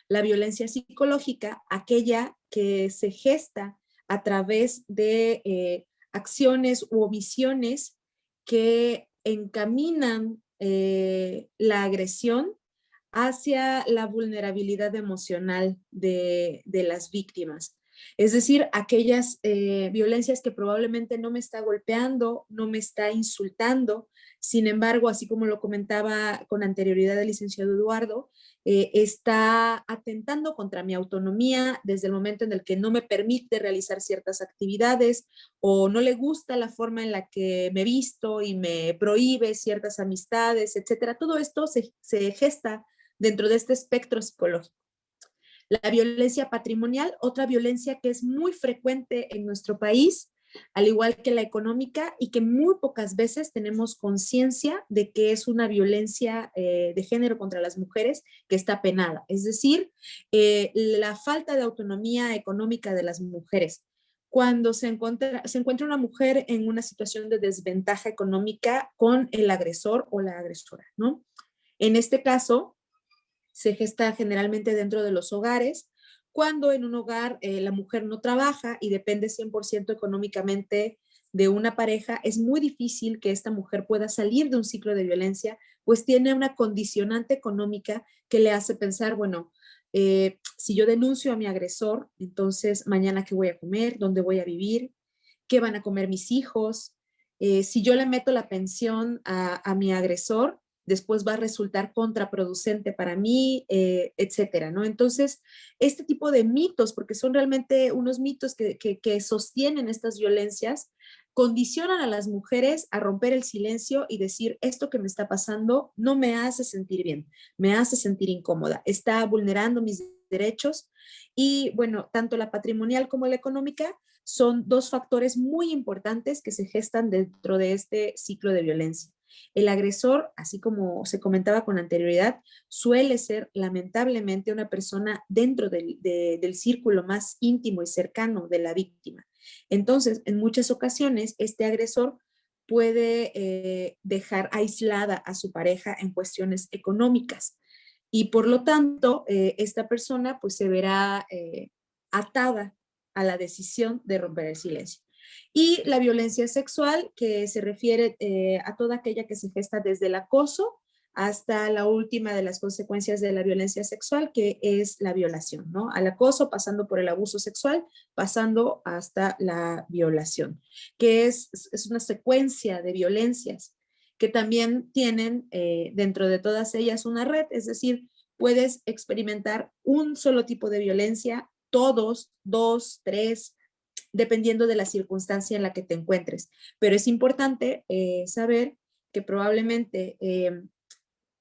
La violencia psicológica, aquella que se gesta a través de acciones u omisiones que encaminan la agresión hacia la vulnerabilidad emocional de las víctimas. Es decir, aquellas violencias que probablemente no me está golpeando, no me está insultando, sin embargo, así como lo comentaba con anterioridad el licenciado Eduardo, está atentando contra mi autonomía desde el momento en el que no me permite realizar ciertas actividades o no le gusta la forma en la que me visto y me prohíbe ciertas amistades, etcétera. Todo esto se gesta dentro de este espectro psicológico. La violencia patrimonial, otra violencia que es muy frecuente en nuestro país, al igual que la económica, y que muy pocas veces tenemos conciencia de que es una violencia de género contra las mujeres que está penada. Es decir, la falta de autonomía económica de las mujeres. Cuando se encuentra una mujer en una situación de desventaja económica con el agresor o la agresora, ¿no? En este caso, se gesta generalmente dentro de los hogares, cuando en un hogar la mujer no trabaja y depende 100% económicamente de una pareja, es muy difícil que esta mujer pueda salir de un ciclo de violencia, pues tiene una condicionante económica que le hace pensar, bueno, si yo denuncio a mi agresor, entonces mañana qué voy a comer, dónde voy a vivir, qué van a comer mis hijos. Si yo le meto la pensión a mi agresor, después va a resultar contraproducente para mí, etcétera, ¿no? Entonces, este tipo de mitos, porque son realmente unos mitos que sostienen estas violencias, condicionan a las mujeres a romper el silencio y decir, esto que me está pasando no me hace sentir bien, me hace sentir incómoda, está vulnerando mis derechos y, bueno, tanto la patrimonial como la económica son dos factores muy importantes que se gestan dentro de este ciclo de violencia. El agresor, así como se comentaba con anterioridad, suele ser lamentablemente una persona dentro del círculo más íntimo y cercano de la víctima. Entonces, en muchas ocasiones, este agresor puede dejar aislada a su pareja en cuestiones económicas y por lo tanto, esta persona pues se verá atada a la decisión de romper el silencio. Y la violencia sexual, que se refiere a toda aquella que se gesta desde el acoso hasta la última de las consecuencias de la violencia sexual, que es la violación, ¿no? Al acoso, pasando por el abuso sexual, pasando hasta la violación, que es una secuencia de violencias que también tienen dentro de todas ellas una red, es decir, puedes experimentar un solo tipo de violencia, todos, dos, tres, dependiendo de la circunstancia en la que te encuentres. Pero es importante saber que probablemente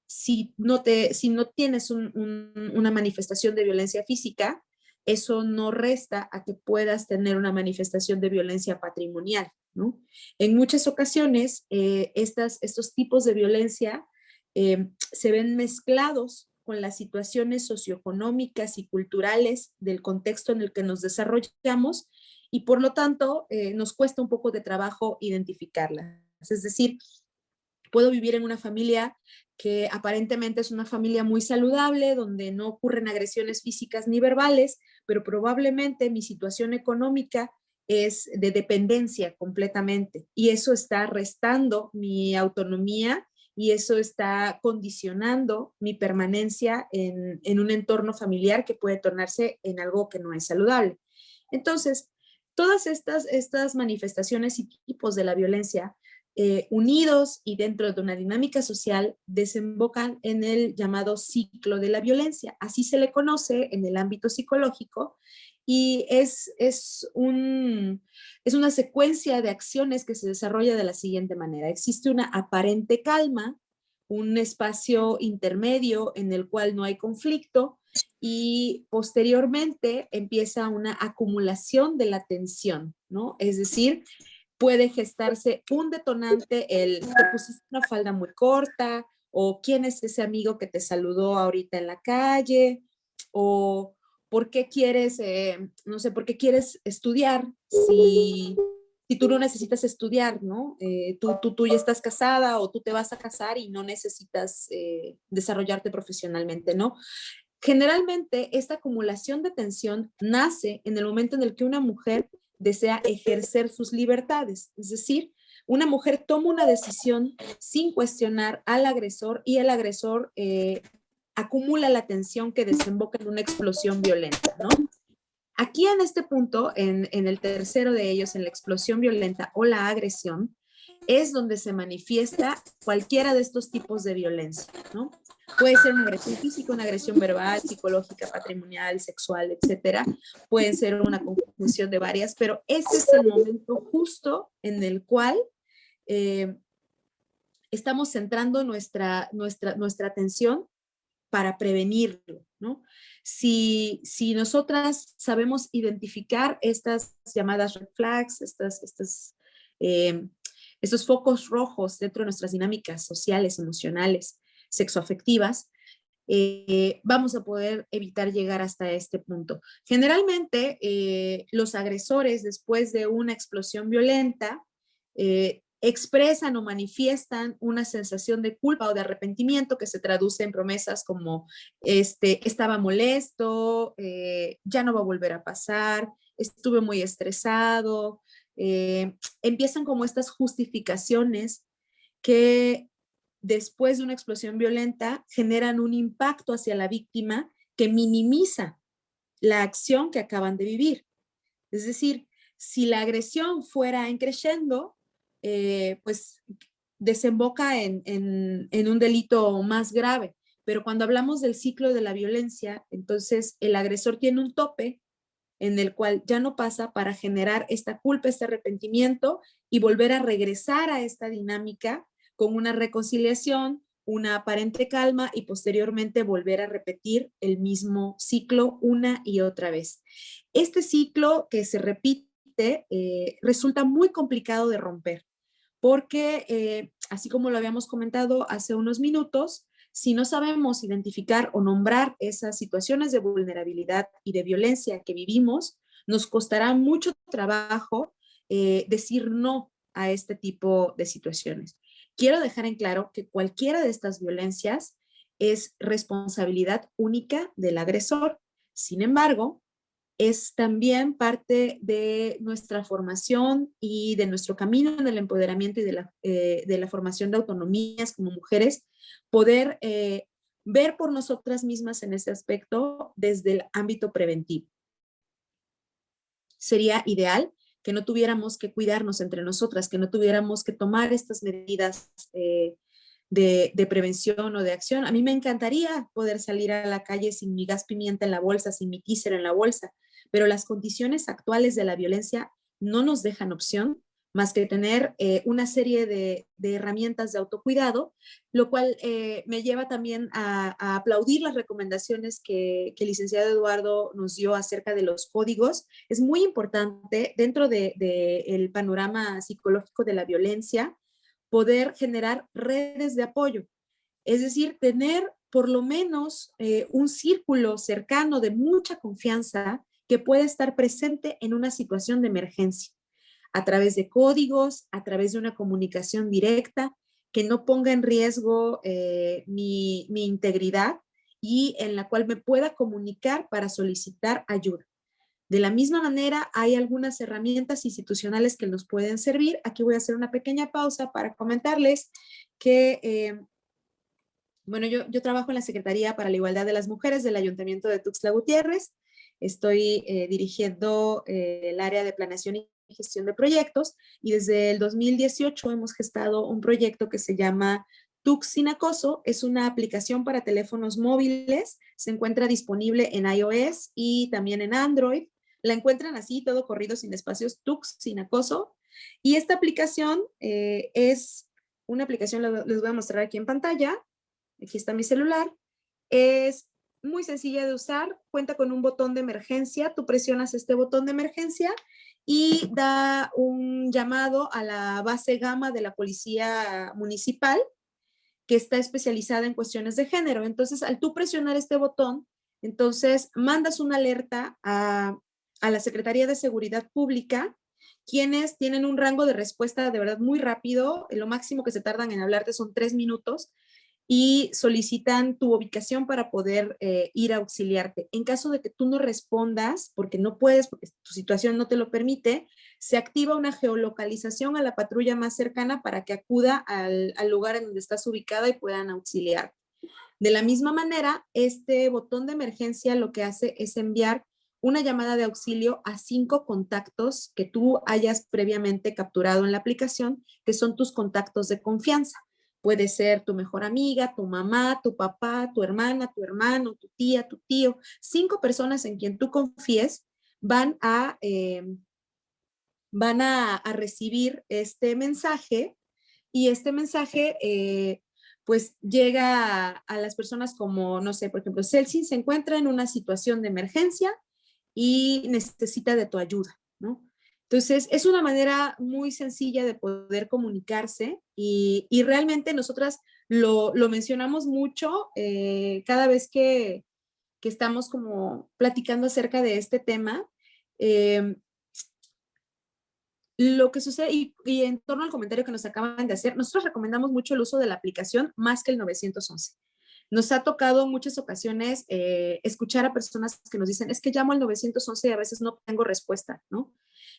si no tienes una manifestación de violencia física, eso no resta a que puedas tener una manifestación de violencia patrimonial, ¿no? En muchas ocasiones, estos tipos de violencia se ven mezclados con las situaciones socioeconómicas y culturales del contexto en el que nos desarrollamos y por lo tanto nos cuesta un poco de trabajo identificarlas. Es decir, puedo vivir en una familia que aparentemente es una familia muy saludable, donde no ocurren agresiones físicas ni verbales, pero probablemente mi situación económica es de dependencia completamente y eso está restando mi autonomía y eso está condicionando mi permanencia en un entorno familiar que puede tornarse en algo que no es saludable. Entonces, todas estas manifestaciones y tipos de la violencia unidos y dentro de una dinámica social desembocan en el llamado ciclo de la violencia. Así se le conoce en el ámbito psicológico y es una secuencia de acciones que se desarrolla de la siguiente manera. Existe una aparente calma, un espacio intermedio en el cual no hay conflicto y posteriormente empieza una acumulación de la tensión, ¿no? Es decir, puede gestarse un detonante, te pusiste una falda muy corta, o quién es ese amigo que te saludó ahorita en la calle, o por qué quieres, no sé, por qué quieres estudiar si tú no necesitas estudiar, ¿no? Tú ya estás casada o tú te vas a casar y no necesitas desarrollarte profesionalmente, ¿no? Generalmente, esta acumulación de tensión nace en el momento en el que una mujer desea ejercer sus libertades, es decir, una mujer toma una decisión sin cuestionar al agresor y el agresor acumula la tensión que desemboca en una explosión violenta, ¿no? Aquí en este punto, en el tercero de ellos, en la explosión violenta o la agresión, es donde se manifiesta cualquiera de estos tipos de violencia, ¿no? Puede ser una agresión física, una agresión verbal, psicológica, patrimonial, sexual, etcétera. Pueden ser una conjunción de varias, pero ese es el momento justo en el cual eh, estamos centrando nuestra atención para prevenirlo, ¿no? Si nosotras sabemos identificar estas llamadas red flags, estos focos rojos dentro de nuestras dinámicas sociales, emocionales, sexoafectivas, vamos a poder evitar llegar hasta este punto. Generalmente, los agresores, después de una explosión violenta, expresan o manifiestan una sensación de culpa o de arrepentimiento que se traduce en promesas como estaba molesto, ya no va a volver a pasar, estuve muy estresado. Empiezan como estas justificaciones que después de una explosión violenta generan un impacto hacia la víctima que minimiza la acción que acaban de vivir. Es decir, si la agresión fuera en creciendo, pues desemboca en un delito más grave. Pero cuando hablamos del ciclo de la violencia, entonces el agresor tiene un tope en el cual ya no pasa para generar esta culpa, este arrepentimiento y volver a regresar a esta dinámica con una reconciliación, una aparente calma y posteriormente volver a repetir el mismo ciclo una y otra vez. Este ciclo que se repite resulta muy complicado de romper porque, así como lo habíamos comentado hace unos minutos, si no sabemos identificar o nombrar esas situaciones de vulnerabilidad y de violencia que vivimos, nos costará mucho trabajo decir no a este tipo de situaciones. Quiero dejar en claro que cualquiera de estas violencias es responsabilidad única del agresor. Sin embargo, es también parte de nuestra formación y de nuestro camino en el empoderamiento y de la formación de autonomías como mujeres, poder ver por nosotras mismas en ese aspecto desde el ámbito preventivo. Sería ideal que no tuviéramos que cuidarnos entre nosotras, que no tuviéramos que tomar estas medidas de prevención o de acción. A mí me encantaría poder salir a la calle sin mi gas pimienta en la bolsa, sin mi teaser en la bolsa, pero las condiciones actuales de la violencia no nos dejan opción más que tener una serie de herramientas de autocuidado, lo cual me lleva también a aplaudir las recomendaciones que el licenciado Eduardo nos dio acerca de los códigos. Es muy importante dentro del panorama psicológico de la violencia poder generar redes de apoyo, es decir, tener por lo menos un círculo cercano de mucha confianza que pueda estar presente en una situación de emergencia, a través de códigos, a través de una comunicación directa que no ponga en riesgo mi integridad y en la cual me pueda comunicar para solicitar ayuda. De la misma manera, hay algunas herramientas institucionales que nos pueden servir. Aquí voy a hacer una pequeña pausa para comentarles que, bueno, yo trabajo en la Secretaría para la Igualdad de las Mujeres del Ayuntamiento de Tuxtla Gutiérrez. Estoy dirigiendo el área de planeación y gestión de proyectos y desde el 2018 hemos gestado un proyecto que se llama Tux Sin Acoso. Es una aplicación para teléfonos móviles. Se encuentra disponible en iOS y también en Android. La encuentran así, todo corrido sin espacios, Tux Sin Acoso. Y esta aplicación es una aplicación, les voy a mostrar aquí en pantalla. Aquí está mi celular. Es muy sencilla de usar, cuenta con un botón de emergencia. Tú presionas este botón de emergencia y da un llamado a la base Gamma de la Policía Municipal, que está especializada en cuestiones de género. Entonces, al tú presionar este botón, entonces mandas una alerta a la Secretaría de Seguridad Pública, quienes tienen un rango de respuesta de verdad muy rápido. Lo máximo que se tardan en hablarte son 3 minutos y solicitan tu ubicación para poder ir a auxiliarte. En caso de que tú no respondas, porque no puedes, porque tu situación no te lo permite, se activa una geolocalización a la patrulla más cercana para que acuda al lugar en donde estás ubicada y puedan auxiliar. De la misma manera, este botón de emergencia lo que hace es enviar una llamada de auxilio a 5 contactos que tú hayas previamente capturado en la aplicación, que son tus contactos de confianza. Puede ser tu mejor amiga, tu mamá, tu papá, tu hermana, tu hermano, tu tía, tu tío. 5 personas en quien tú confíes van a recibir este mensaje y este mensaje pues llega a las personas como, no sé, por ejemplo, Celsin se encuentra en una situación de emergencia y necesita de tu ayuda, ¿no? Entonces, es una manera muy sencilla de poder comunicarse y realmente nosotras lo mencionamos mucho cada vez que estamos como platicando acerca de este tema. Lo que sucede, y en torno al comentario que nos acaban de hacer, nosotros recomendamos mucho el uso de la aplicación más que el 911. Nos ha tocado muchas ocasiones escuchar a personas que nos dicen, es que llamo al 911 y a veces no tengo respuesta, ¿no?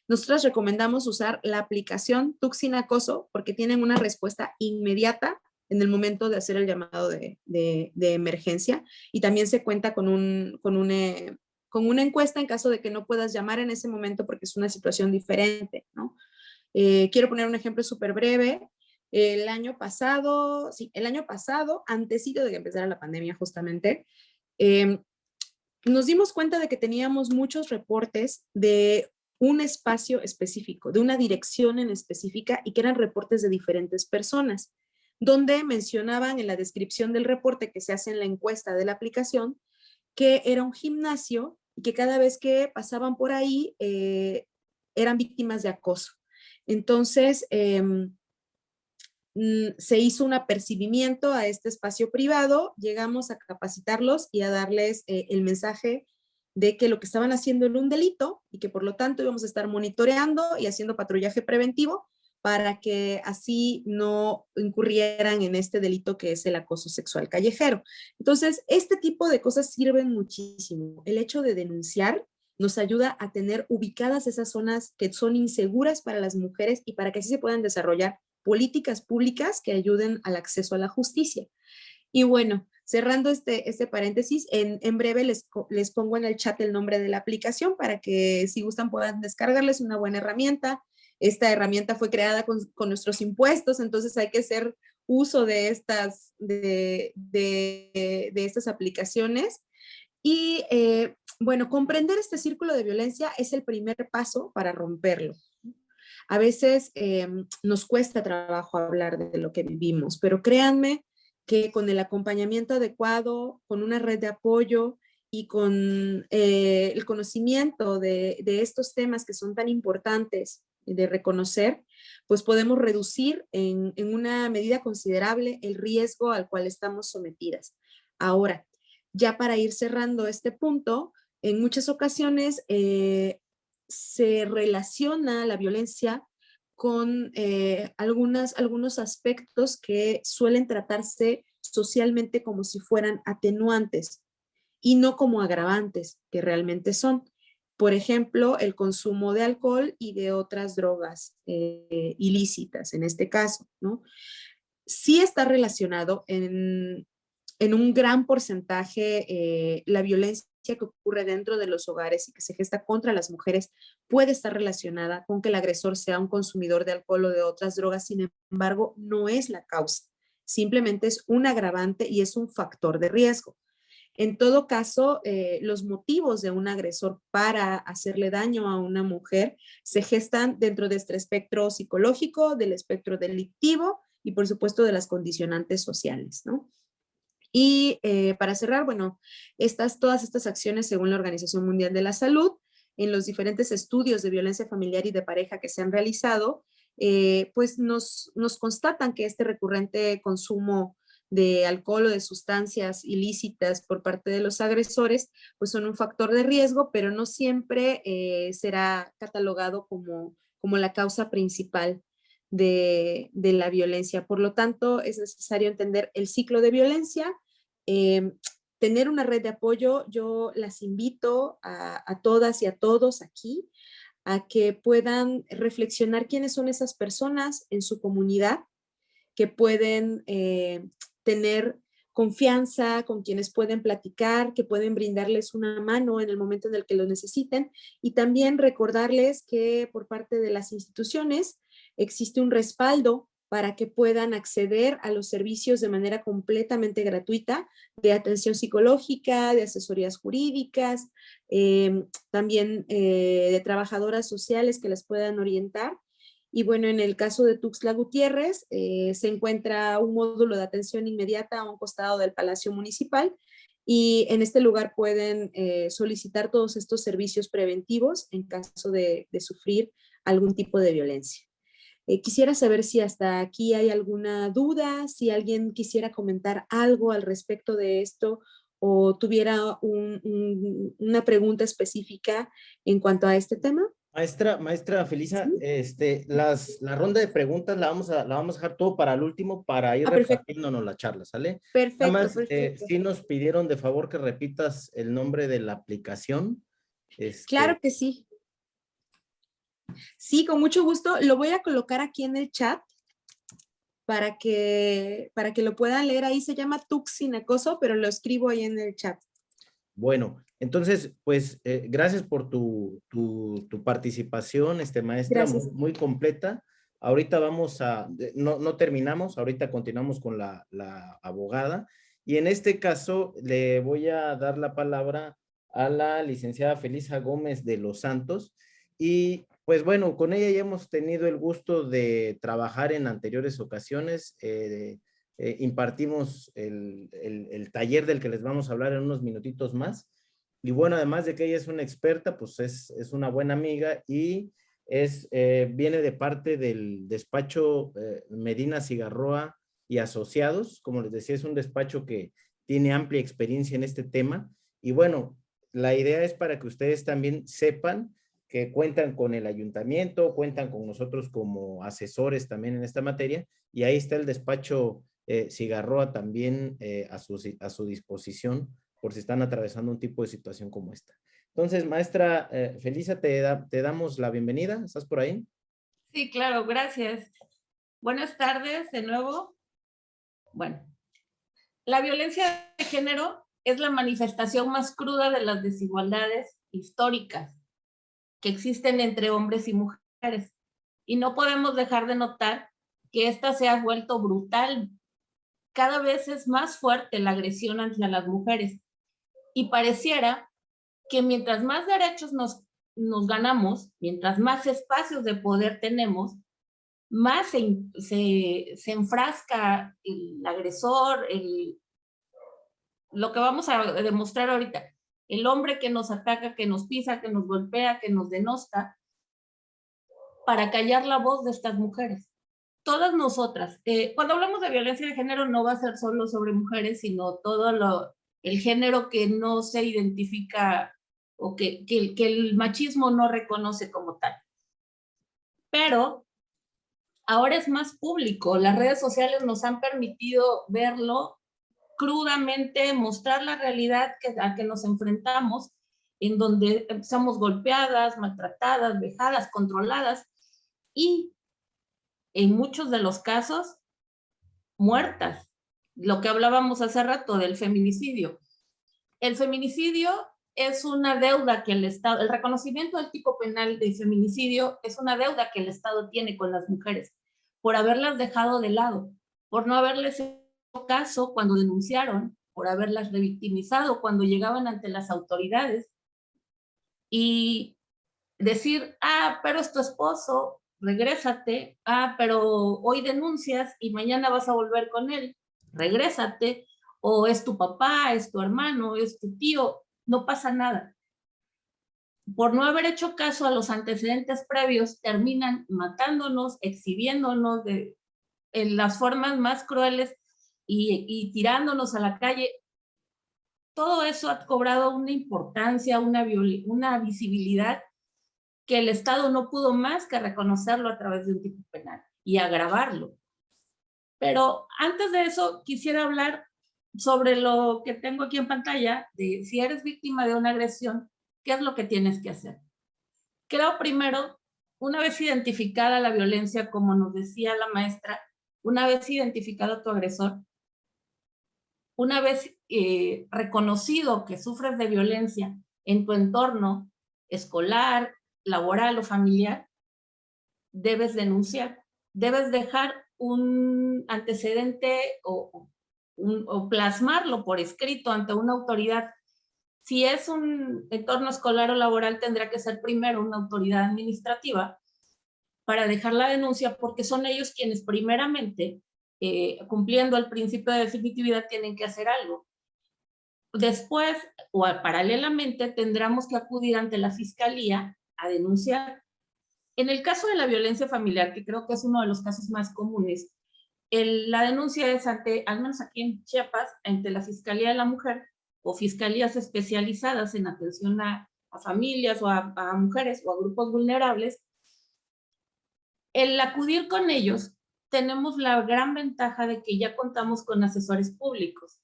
Nosotros recomendamos usar la aplicación Tux Sin Acoso porque tienen una respuesta inmediata en el momento de hacer el llamado de emergencia y también se cuenta con una encuesta en caso de que no puedas llamar en ese momento porque es una situación diferente, ¿no? Quiero poner un ejemplo súper breve. El año pasado, antesito de que empezara la pandemia justamente, nos dimos cuenta de que teníamos muchos reportes de un espacio específico, de una dirección en específica y que eran reportes de diferentes personas, donde mencionaban en la descripción del reporte que se hace en la encuesta de la aplicación que era un gimnasio y que cada vez que pasaban por ahí eran víctimas de acoso. Entonces, se hizo un apercibimiento a este espacio privado, llegamos a capacitarlos y a darles el mensaje de que lo que estaban haciendo era un delito y que por lo tanto íbamos a estar monitoreando y haciendo patrullaje preventivo para que así no incurrieran en este delito que es el acoso sexual callejero. Entonces, este tipo de cosas sirven muchísimo. El hecho de denunciar nos ayuda a tener ubicadas esas zonas que son inseguras para las mujeres y para que así se puedan desarrollar políticas públicas que ayuden al acceso a la justicia. Y bueno, cerrando este paréntesis, en breve les pongo en el chat el nombre de la aplicación para que si gustan puedan descargarles una buena herramienta. Esta herramienta fue creada con nuestros impuestos, entonces hay que hacer uso de estas aplicaciones. Y bueno, comprender este círculo de violencia es el primer paso para romperlo. A veces nos cuesta trabajo hablar de lo que vivimos, pero créanme que con el acompañamiento adecuado, con una red de apoyo y con el conocimiento de estos temas que son tan importantes de reconocer, pues podemos reducir en una medida considerable el riesgo al cual estamos sometidas. Ahora, ya para ir cerrando este punto, en muchas ocasiones se relaciona la violencia con algunos aspectos que suelen tratarse socialmente como si fueran atenuantes y no como agravantes que realmente son. Por ejemplo, el consumo de alcohol y de otras drogas ilícitas, en este caso, ¿no? Sí está relacionado en un gran porcentaje la violencia que ocurre dentro de los hogares y que se gesta contra las mujeres puede estar relacionada con que el agresor sea un consumidor de alcohol o de otras drogas. Sin embargo, no es la causa. Simplemente es un agravante y es un factor de riesgo. En todo caso, los motivos de un agresor para hacerle daño a una mujer se gestan dentro de este espectro psicológico, del espectro delictivo y por supuesto de las condicionantes sociales, ¿no? Y para cerrar, bueno, todas estas acciones, según la Organización Mundial de la Salud, en los diferentes estudios de violencia familiar y de pareja que se han realizado, pues nos constatan que este recurrente consumo de alcohol o de sustancias ilícitas por parte de los agresores, pues son un factor de riesgo, pero no siempre será catalogado como la causa principal de la violencia. Por lo tanto, es necesario entender el ciclo de violencia, tener una red de apoyo. Yo las invito a todas y a todos aquí a que puedan reflexionar quiénes son esas personas en su comunidad, que pueden tener confianza, con quienes pueden platicar, que pueden brindarles una mano en el momento en el que lo necesiten, y también recordarles que por parte de las instituciones existe un respaldo para que puedan acceder a los servicios de manera completamente gratuita de atención psicológica, de asesorías jurídicas, también de trabajadoras sociales que les puedan orientar. Y bueno, en el caso de Tuxtla Gutiérrez, se encuentra un módulo de atención inmediata a un costado del Palacio Municipal, y en este lugar pueden solicitar todos estos servicios preventivos en caso de sufrir algún tipo de violencia. Quisiera saber si hasta aquí hay alguna duda, si alguien quisiera comentar algo al respecto de esto o tuviera una pregunta específica en cuanto a este tema. Maestra Felisa, ¿Sí? la ronda de preguntas la vamos a dejar todo para el último para ir Ah, perfecto. repartiéndonos la charla, ¿sale? Nada Perfecto, más, perfecto. sí nos pidieron de favor que repitas el nombre de la aplicación. Claro que sí. Sí, con mucho gusto. Lo voy a colocar aquí en el chat para que lo puedan leer. Ahí se llama Tux Sin Acoso, pero lo escribo ahí en el chat. Bueno, entonces, pues, gracias por tu participación, maestra, Gracias. muy completa. Ahorita vamos no terminamos, ahorita continuamos con la abogada. Y en este caso, le voy a dar la palabra a la licenciada Felisa Gómez de los Santos. Y, pues, bueno, con ella ya hemos tenido el gusto de trabajar en anteriores ocasiones. Impartimos el taller del que les vamos a hablar en unos minutitos más. Y bueno, además de que ella es una experta, pues es una buena amiga y viene de parte del despacho Medina Cigarroa y Asociados. Como les decía, es un despacho que tiene amplia experiencia en este tema. Y bueno, la idea es para que ustedes también sepan que cuentan con el ayuntamiento, cuentan con nosotros como asesores también en esta materia, y ahí está el despacho Cigarroa también a su disposición por si están atravesando un tipo de situación como esta. Entonces, maestra Felisa, te damos la bienvenida. ¿Estás por ahí? Sí, claro, gracias. Buenas tardes de nuevo. Bueno, la violencia de género es la manifestación más cruda de las desigualdades históricas que existen entre hombres y mujeres. Y no podemos dejar de notar que esta se ha vuelto brutal. Cada vez es más fuerte la agresión hacia las mujeres. Y pareciera que mientras más derechos nos ganamos, mientras más espacios de poder tenemos, más se enfrasca el agresor, lo que vamos a demostrar ahorita, el hombre que nos ataca, que nos pisa, que nos golpea, que nos denosta, para callar la voz de estas mujeres. Todas nosotras, cuando hablamos de violencia de género no va a ser solo sobre mujeres, sino todo el género que no se identifica o que el machismo no reconoce como tal. Pero ahora es más público, las redes sociales nos han permitido verlo crudamente, mostrar la realidad a que nos enfrentamos, en donde somos golpeadas, maltratadas, vejadas, controladas y en muchos de los casos muertas. Lo que hablábamos hace rato del feminicidio. El feminicidio es una deuda que el Estado, el reconocimiento del tipo penal de feminicidio es una deuda que el Estado tiene con las mujeres por haberlas dejado de lado, por no haberles hecho caso cuando denunciaron, por haberlas revictimizado cuando llegaban ante las autoridades y decir, pero es tu esposo, regrésate, pero hoy denuncias y mañana vas a volver con él, regrésate, o es tu papá, es tu hermano, es tu tío, no pasa nada. Por no haber hecho caso a los antecedentes previos, terminan matándonos, exhibiéndonos en las formas más crueles y tirándonos a la calle. Todo eso ha cobrado una importancia, una visibilidad que el Estado no pudo más que reconocerlo a través de un tipo penal y agravarlo. Pero antes de eso, quisiera hablar sobre lo que tengo aquí en pantalla, de si eres víctima de una agresión, ¿qué es lo que tienes que hacer? Creo primero, una vez identificada la violencia, como nos decía la maestra, una vez identificado tu agresor, una vez reconocido que sufres de violencia en tu entorno escolar, laboral o familiar, debes denunciar, debes dejar un antecedente o plasmarlo por escrito ante una autoridad. Si es un entorno escolar o laboral, tendrá que ser primero una autoridad administrativa para dejar la denuncia, porque son ellos quienes primeramente, cumpliendo el principio de definitividad, tienen que hacer algo. Después, o paralelamente, tendremos que acudir ante la fiscalía a denunciar. En el caso de la violencia familiar, que creo que es uno de los casos más comunes, la denuncia es ante, al menos aquí en Chiapas, ante la Fiscalía de la Mujer o fiscalías especializadas en atención a familias o a mujeres o a grupos vulnerables. El acudir con ellos, tenemos la gran ventaja de que ya contamos con asesores públicos.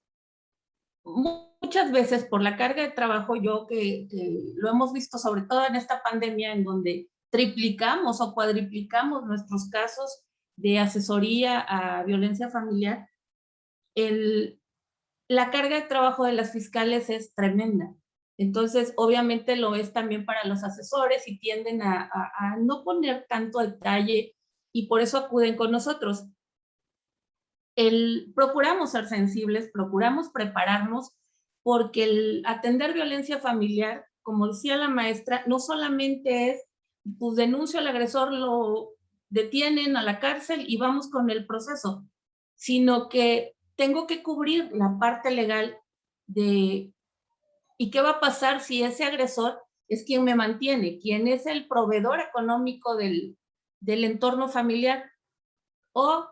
Muchas veces por la carga de trabajo, que lo hemos visto sobre todo en esta pandemia, en donde triplicamos o cuadriplicamos nuestros casos de asesoría a violencia familiar, la carga de trabajo de las fiscales es tremenda. Entonces, obviamente lo es también para los asesores y tienden a no poner tanto detalle y por eso acuden con nosotros. Procuramos ser sensibles, procuramos prepararnos, porque el atender violencia familiar, como decía la maestra, no solamente es, pues denuncio al agresor, lo detienen a la cárcel y vamos con el proceso, sino que tengo que cubrir la parte legal de, ¿y qué va a pasar si ese agresor es quien me mantiene, quien es el proveedor económico del entorno familiar? O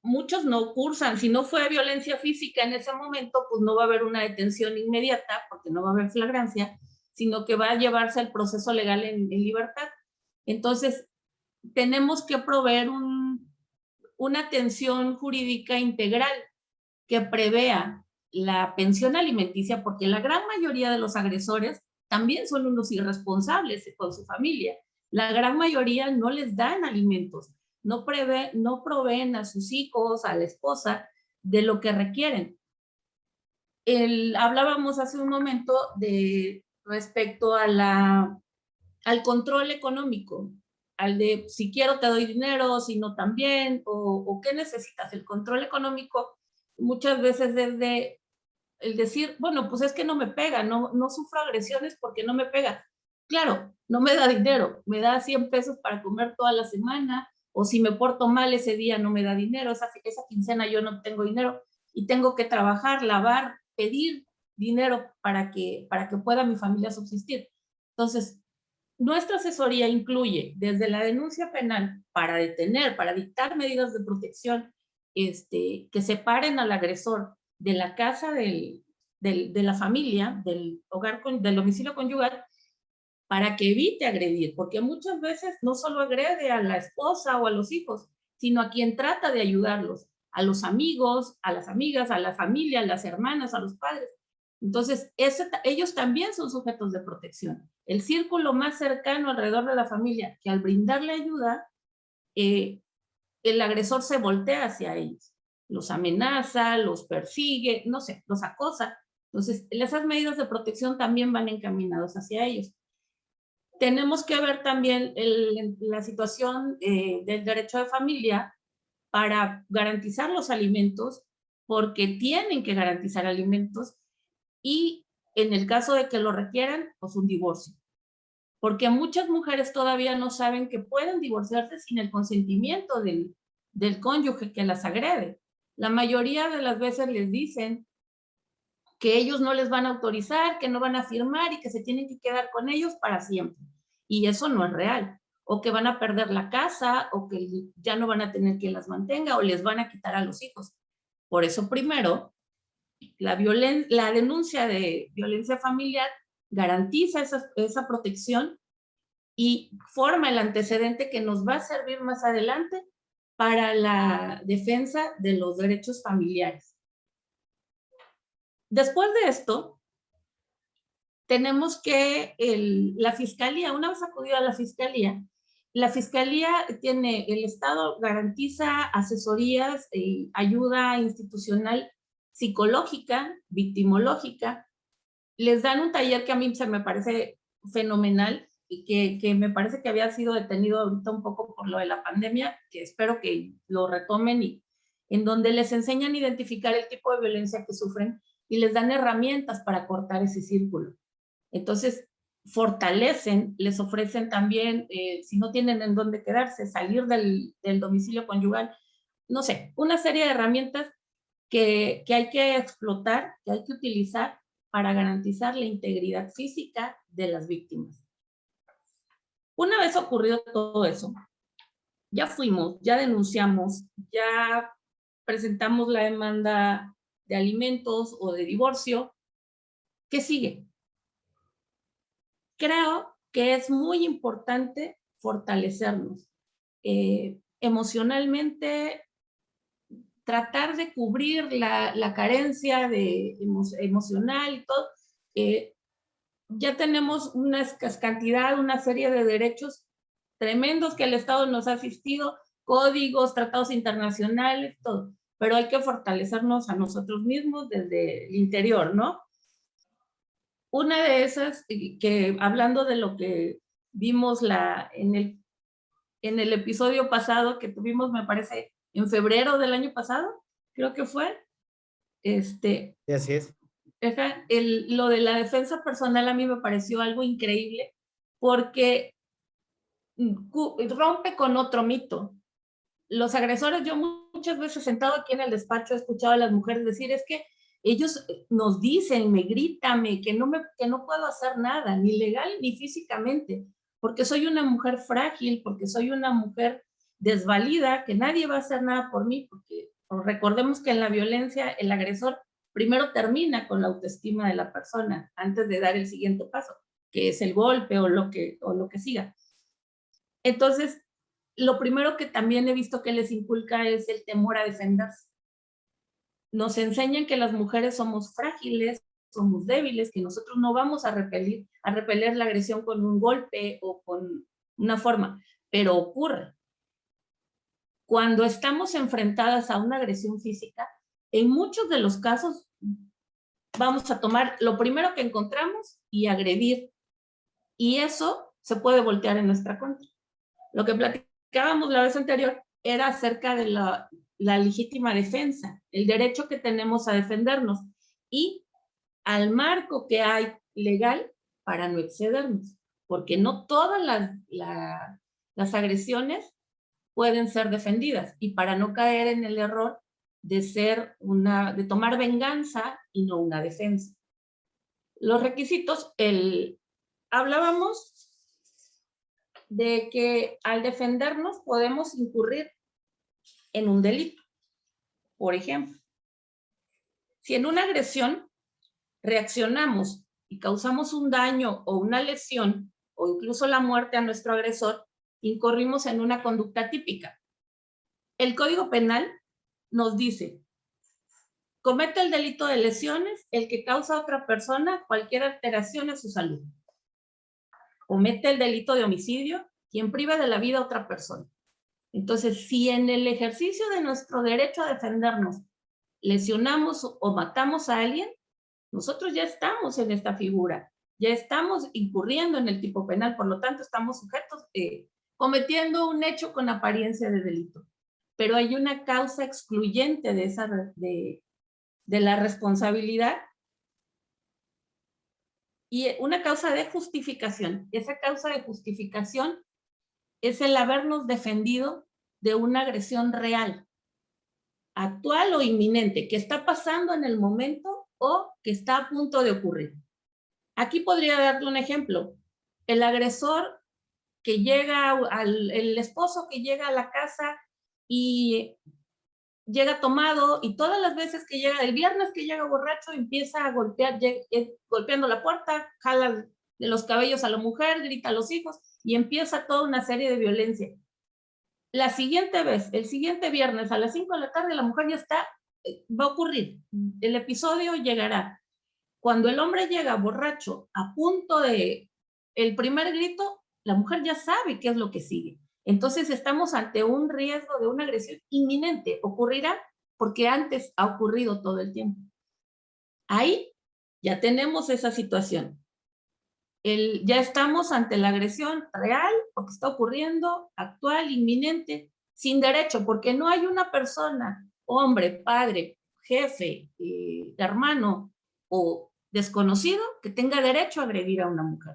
muchos no cursan, si no fue violencia física en ese momento, pues no va a haber una detención inmediata, porque no va a haber flagrancia, sino que va a llevarse el proceso legal en libertad. Entonces, tenemos que proveer una atención jurídica integral que prevea la pensión alimenticia, porque la gran mayoría de los agresores también son unos irresponsables con su familia. La gran mayoría no les dan alimentos, no proveen a sus hijos, a la esposa, de lo que requieren. Hablábamos hace un momento respecto al control económico, al de si quiero te doy dinero, si no también, o qué necesitas. El control económico muchas veces desde el decir, bueno, pues es que no me pega, no sufro agresiones porque no me pega. Claro, no me da dinero, me da 100 pesos para comer toda la semana, o si me porto mal ese día no me da dinero, esa quincena yo no tengo dinero y tengo que trabajar, lavar, pedir dinero para que pueda mi familia subsistir. Entonces, nuestra asesoría incluye desde la denuncia penal para detener, para dictar medidas de protección que separen al agresor de la casa de la familia, del hogar, del domicilio conyugal, para que evite agredir, porque muchas veces no solo agrede a la esposa o a los hijos, sino a quien trata de ayudarlos, a los amigos, a las amigas, a la familia, a las hermanas, a los padres. Entonces, ellos también son sujetos de protección. El círculo más cercano alrededor de la familia, que al brindarle ayuda, el agresor se voltea hacia ellos, los amenaza, los persigue, no sé, los acosa. Entonces, esas medidas de protección también van encaminadas hacia ellos. Tenemos que ver también la situación del derecho de familia para garantizar los alimentos, porque tienen que garantizar alimentos, y en el caso de que lo requieran, pues un divorcio. Porque muchas mujeres todavía no saben que pueden divorciarse sin el consentimiento del cónyuge que las agrede. La mayoría de las veces les dicen que ellos no les van a autorizar, que no van a firmar y que se tienen que quedar con ellos para siempre. Y eso no es real. O que van a perder la casa, o que ya no van a tener quien las mantenga, o les van a quitar a los hijos. Por eso, primero, la denuncia de violencia familiar garantiza esa protección y forma el antecedente que nos va a servir más adelante para la defensa de los derechos familiares. Después de esto, tenemos que la Fiscalía, una vez acudida a la Fiscalía tiene, el Estado garantiza asesorías y ayuda institucional psicológica, victimológica. Les dan un taller que a mí se me parece fenomenal y que me parece que había sido detenido ahorita un poco por lo de la pandemia, que espero que lo retomen, y en donde les enseñan a identificar el tipo de violencia que sufren y les dan herramientas para cortar ese círculo. Entonces, fortalecen, les ofrecen también, si no tienen en dónde quedarse, salir del domicilio conyugal, no sé, una serie de herramientas que hay que explotar, que hay que utilizar para garantizar la integridad física de las víctimas. Una vez ocurrido todo eso, ya fuimos, ya denunciamos, ya presentamos la demanda de alimentos o de divorcio. ¿Qué sigue? Creo que es muy importante fortalecernos emocionalmente, tratar de cubrir la carencia emocional y todo. Ya tenemos una cantidad, una serie de derechos tremendos que el Estado nos ha asistido, códigos, tratados internacionales, todo. Pero hay que fortalecernos a nosotros mismos desde el interior, ¿no? Una de esas, que hablando de lo que vimos en el episodio pasado que tuvimos, me parece, en febrero del año pasado, creo que fue. Sí, así es. Lo de la defensa personal a mí me pareció algo increíble, porque rompe con otro mito. Los agresores, yo muchas veces sentado aquí en el despacho he escuchado a las mujeres decir, es que ellos nos dicen, me gritan, que no puedo hacer nada, ni legal ni físicamente, porque soy una mujer frágil, porque soy una mujer desvalida, que nadie va a hacer nada por mí, porque recordemos que en la violencia el agresor primero termina con la autoestima de la persona antes de dar el siguiente paso, que es el golpe o lo que siga. Entonces, lo primero que también he visto que les inculca es el temor a defenderse. Nos enseñan que las mujeres somos frágiles, somos débiles, que nosotros no vamos a repeler la agresión con un golpe o con una forma, pero ocurre. Cuando estamos enfrentadas a una agresión física, en muchos de los casos vamos a tomar lo primero que encontramos y agredir, y eso se puede voltear en nuestra contra. Lo que platicábamos la vez anterior era acerca de la legítima defensa, el derecho que tenemos a defendernos y al marco que hay legal para no excedernos, porque no todas las agresiones pueden ser defendidas, y para no caer en el error de tomar venganza y no una defensa. Los requisitos, hablábamos de que al defendernos podemos incurrir en un delito. Por ejemplo, si en una agresión reaccionamos y causamos un daño o una lesión o incluso la muerte a nuestro agresor, incurrimos en una conducta típica. El Código Penal nos dice, Comete el delito de lesiones el que causa a otra persona cualquier alteración a su salud. Comete el delito de homicidio quien priva de la vida a otra persona. Entonces, si en el ejercicio de nuestro derecho a defendernos lesionamos o matamos a alguien, nosotros ya estamos en esta figura, ya estamos incurriendo en el tipo penal, por lo tanto estamos sujetos, cometiendo un hecho con apariencia de delito. Pero hay una causa excluyente de la responsabilidad y una causa de justificación. Esa causa de justificación es el habernos defendido de una agresión real, actual o inminente, que está pasando en el momento o que está a punto de ocurrir. Aquí podría darte un ejemplo. El agresor que llega, el esposo que llega a la casa y llega tomado, y todas las veces que llega, el viernes que llega borracho, empieza a golpear, golpeando la puerta, jala de los cabellos a la mujer, grita a los hijos, y empieza toda una serie de violencia. La siguiente vez, el siguiente viernes a las 5 de la tarde, la mujer ya está, va a ocurrir, el episodio llegará. Cuando el hombre llega borracho, a punto de el primer grito, la mujer ya sabe qué es lo que sigue. Entonces estamos ante un riesgo de una agresión inminente. Ocurrirá porque antes ha ocurrido todo el tiempo. Ahí ya tenemos esa situación. Ya estamos ante la agresión real, porque está ocurriendo, actual, inminente, sin derecho, porque no hay una persona, hombre, padre, jefe, hermano o desconocido que tenga derecho a agredir a una mujer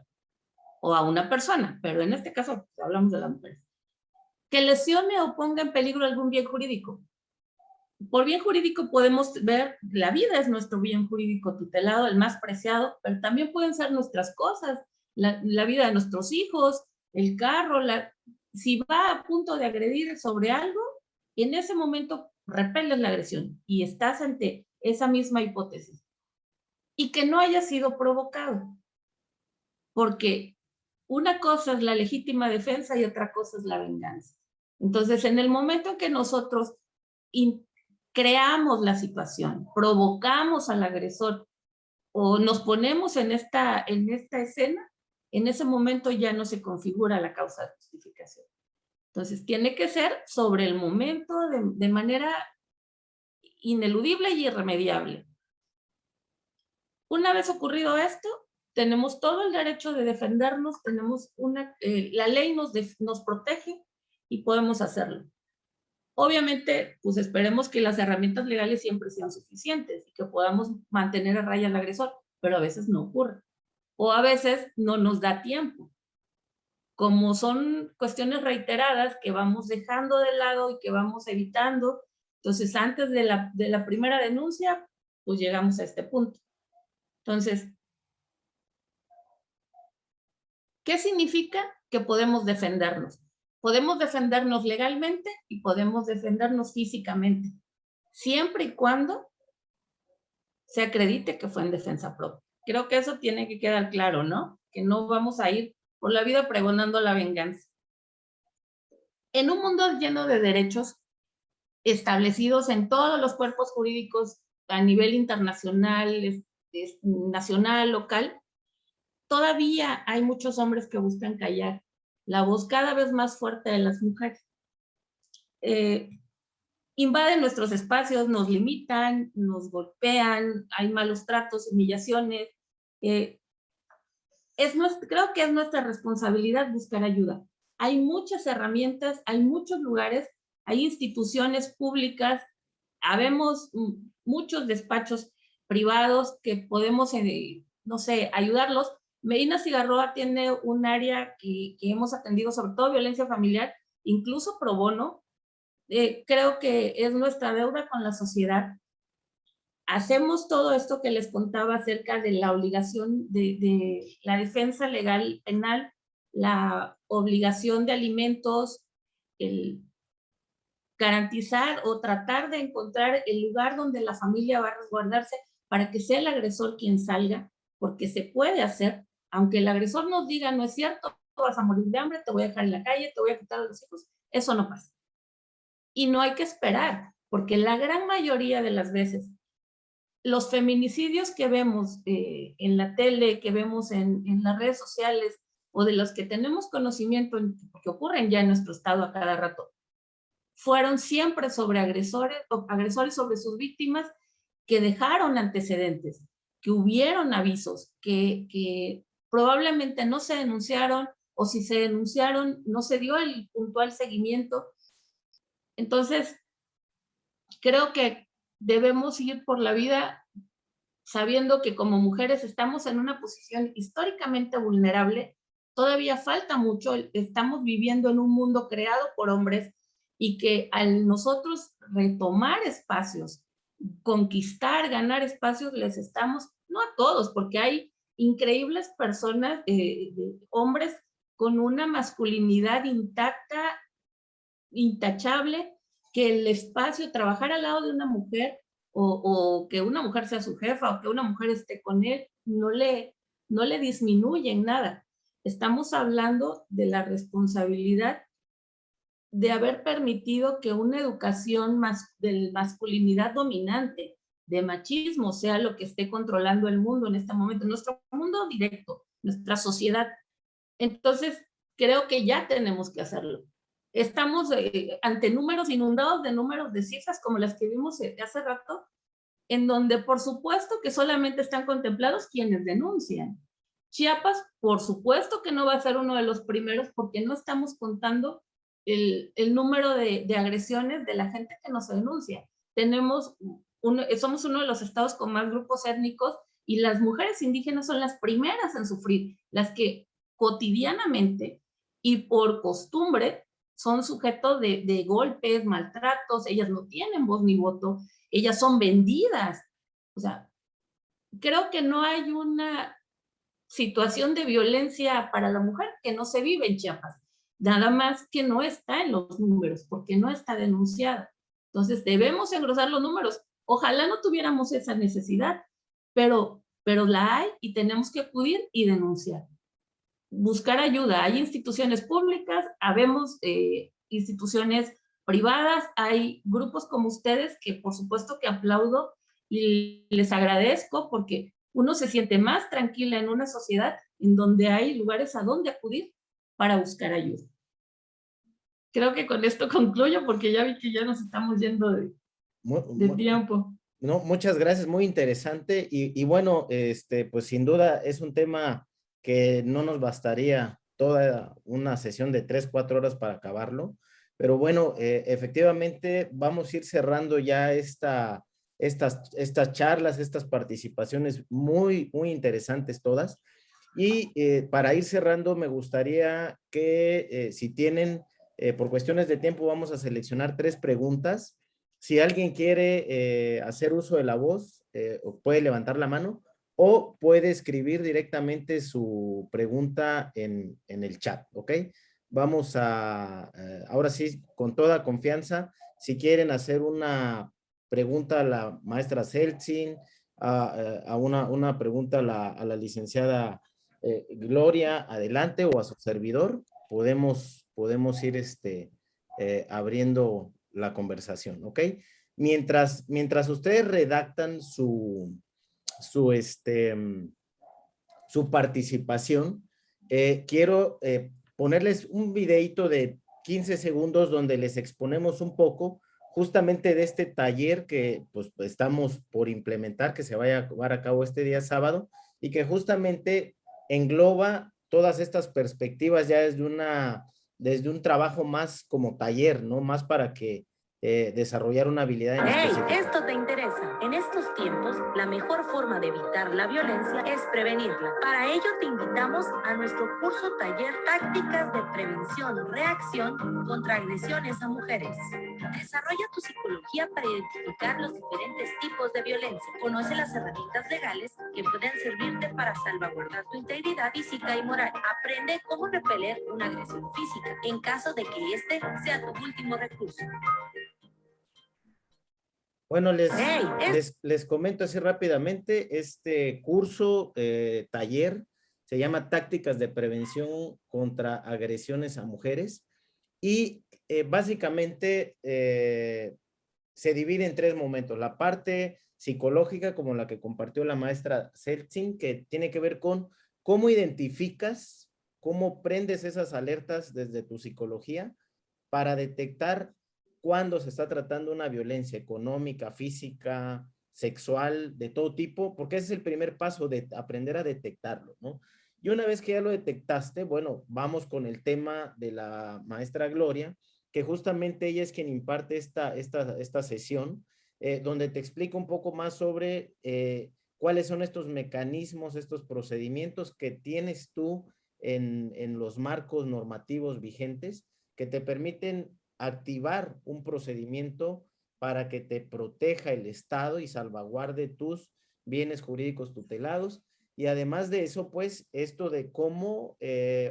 o a una persona, pero en este caso hablamos de la mujer. Que lesione o ponga en peligro algún bien jurídico. Por bien jurídico podemos ver, la vida es nuestro bien jurídico tutelado, el más preciado, pero también pueden ser nuestras cosas, la vida de nuestros hijos, el carro, si va a punto de agredir sobre algo, en ese momento repeles la agresión y estás ante esa misma hipótesis. Y que no haya sido provocado, porque una cosa es la legítima defensa y otra cosa es la venganza. Entonces, en el momento en que nosotros creamos la situación, provocamos al agresor o nos ponemos en esta escena, en ese momento ya no se configura la causa de justificación. Entonces, tiene que ser sobre el momento de manera ineludible y irremediable. Una vez ocurrido esto, tenemos todo el derecho de defendernos, tenemos la ley nos protege y podemos hacerlo. Obviamente, pues esperemos que las herramientas legales siempre sean suficientes y que podamos mantener a raya al agresor, pero a veces no ocurre. O a veces no nos da tiempo. Como son cuestiones reiteradas que vamos dejando de lado y que vamos evitando, entonces antes de la primera denuncia, pues llegamos a este punto. Entonces, ¿qué significa que podemos defendernos? Podemos defendernos legalmente y podemos defendernos físicamente, siempre y cuando se acredite que fue en defensa propia. Creo que eso tiene que quedar claro, ¿no? Que no vamos a ir por la vida pregonando la venganza. En un mundo lleno de derechos establecidos en todos los cuerpos jurídicos a nivel internacional, nacional, local, todavía hay muchos hombres que buscan callar la voz cada vez más fuerte de las mujeres. Invaden nuestros espacios, nos limitan, nos golpean, hay malos tratos, humillaciones. Creo que es nuestra responsabilidad buscar ayuda. Hay muchas herramientas, hay muchos lugares, hay instituciones públicas, habemos muchos despachos privados que podemos, no sé, ayudarlos. Medina Cigarroa tiene un área que hemos atendido, sobre todo violencia familiar, incluso pro bono. Creo que es nuestra deuda con la sociedad. Hacemos todo esto que les contaba acerca de la obligación de la defensa legal penal, la obligación de alimentos, el garantizar o tratar de encontrar el lugar donde la familia va a resguardarse para que sea el agresor quien salga, porque se puede hacer, aunque el agresor nos diga no es cierto, vas a morir de hambre, te voy a dejar en la calle, te voy a quitar a los hijos, eso no pasa. Y no hay que esperar, porque la gran mayoría de las veces los feminicidios que vemos en la tele, que vemos en las redes sociales, o de los que tenemos conocimiento que ocurren ya en nuestro estado a cada rato, fueron siempre sobre agresores sobre sus víctimas que dejaron antecedentes, que hubieron avisos, que probablemente no se denunciaron, o si se denunciaron, no se dio el puntual seguimiento. Entonces, creo que debemos ir por la vida sabiendo que como mujeres estamos en una posición históricamente vulnerable. Todavía falta mucho, estamos viviendo en un mundo creado por hombres, y que al nosotros retomar espacios, conquistar, ganar espacios, les estamos, no a todos, porque hay increíbles personas, hombres con una masculinidad intacta, intachable, que el espacio, trabajar al lado de una mujer, o que una mujer sea su jefa, o que una mujer esté con él, no le disminuye en nada. Estamos hablando de la responsabilidad de haber permitido que una educación de masculinidad dominante, de machismo, sea lo que esté controlando el mundo en este momento, nuestro mundo directo, nuestra sociedad. Entonces, creo que ya tenemos que hacerlo. Estamos ante números inundados de números, de cifras como las que vimos hace rato, en donde por supuesto que solamente están contemplados quienes denuncian. Chiapas, por supuesto que no va a ser uno de los primeros, porque no estamos contando el número de agresiones de la gente que nos denuncia. Somos uno de los estados con más grupos étnicos, y las mujeres indígenas son las primeras en sufrir, las que cotidianamente y por costumbre son sujetos de golpes, maltratos. Ellas no tienen voz ni voto, ellas son vendidas. O sea, creo que no hay una situación de violencia para la mujer que no se vive en Chiapas, nada más que no está en los números, porque no está denunciada. Entonces debemos engrosar los números. Ojalá no tuviéramos esa necesidad, pero la hay, y tenemos que acudir y denunciar. Buscar ayuda. Hay instituciones públicas, habemos instituciones privadas, hay grupos como ustedes que por supuesto que aplaudo y les agradezco, porque uno se siente más tranquila en una sociedad en donde hay lugares a donde acudir para buscar ayuda. Creo que con esto concluyo, porque ya vi que ya nos estamos yendo de tiempo. No, muchas gracias, muy interesante, y bueno, pues sin duda es un tema que no nos bastaría toda una sesión de 3, 4 horas para acabarlo, pero bueno, efectivamente vamos a ir cerrando ya estas charlas, estas participaciones muy, muy interesantes todas, y para ir cerrando me gustaría que si tienen, por cuestiones de tiempo vamos a seleccionar 3 preguntas. Si alguien quiere hacer uso de la voz, puede levantar la mano o puede escribir directamente su pregunta en el chat, ¿ok? Vamos a, ahora sí, con toda confianza, si quieren hacer una pregunta a la maestra Seltzin, a una pregunta a la licenciada Gloria, adelante, o a su servidor, podemos ir abriendo la conversación, ¿ok? Mientras ustedes redactan su participación, quiero ponerles un videito de 15 segundos donde les exponemos un poco justamente de este taller que pues estamos por implementar, que se vaya a llevar a cabo este día sábado, y que justamente engloba todas estas perspectivas ya desde un trabajo más como taller, ¿no? Más para que desarrollar una habilidad en específico. Esto te interesa. En estos tiempos, la mejor forma de evitar la violencia es prevenirla. Para ello, te invitamos a nuestro curso taller Tácticas de Prevención, Reacción contra Agresiones a Mujeres. Desarrolla tu psicología para identificar los diferentes tipos de violencia. Conoce las herramientas legales que pueden servirte para salvaguardar tu integridad física y moral. Aprende cómo repeler una agresión física en caso de que este sea tu último recurso. Bueno, les comento así rápidamente, este curso, taller, se llama Tácticas de Prevención contra Agresiones a Mujeres, y básicamente se divide en 3 momentos. La parte psicológica, como la que compartió la maestra Seltzin, que tiene que ver con cómo identificas, cómo prendes esas alertas desde tu psicología para detectar cuando se está tratando una violencia económica, física, sexual, de todo tipo, porque ese es el primer paso de aprender a detectarlo, ¿no? Y una vez que ya lo detectaste, bueno, vamos con el tema de la maestra Gloria, que justamente ella es quien imparte esta sesión, donde te explica un poco más sobre cuáles son estos mecanismos, estos procedimientos que tienes tú en los marcos normativos vigentes que te permiten activar un procedimiento para que te proteja el Estado y salvaguarde tus bienes jurídicos tutelados. Y además de eso, pues, esto de cómo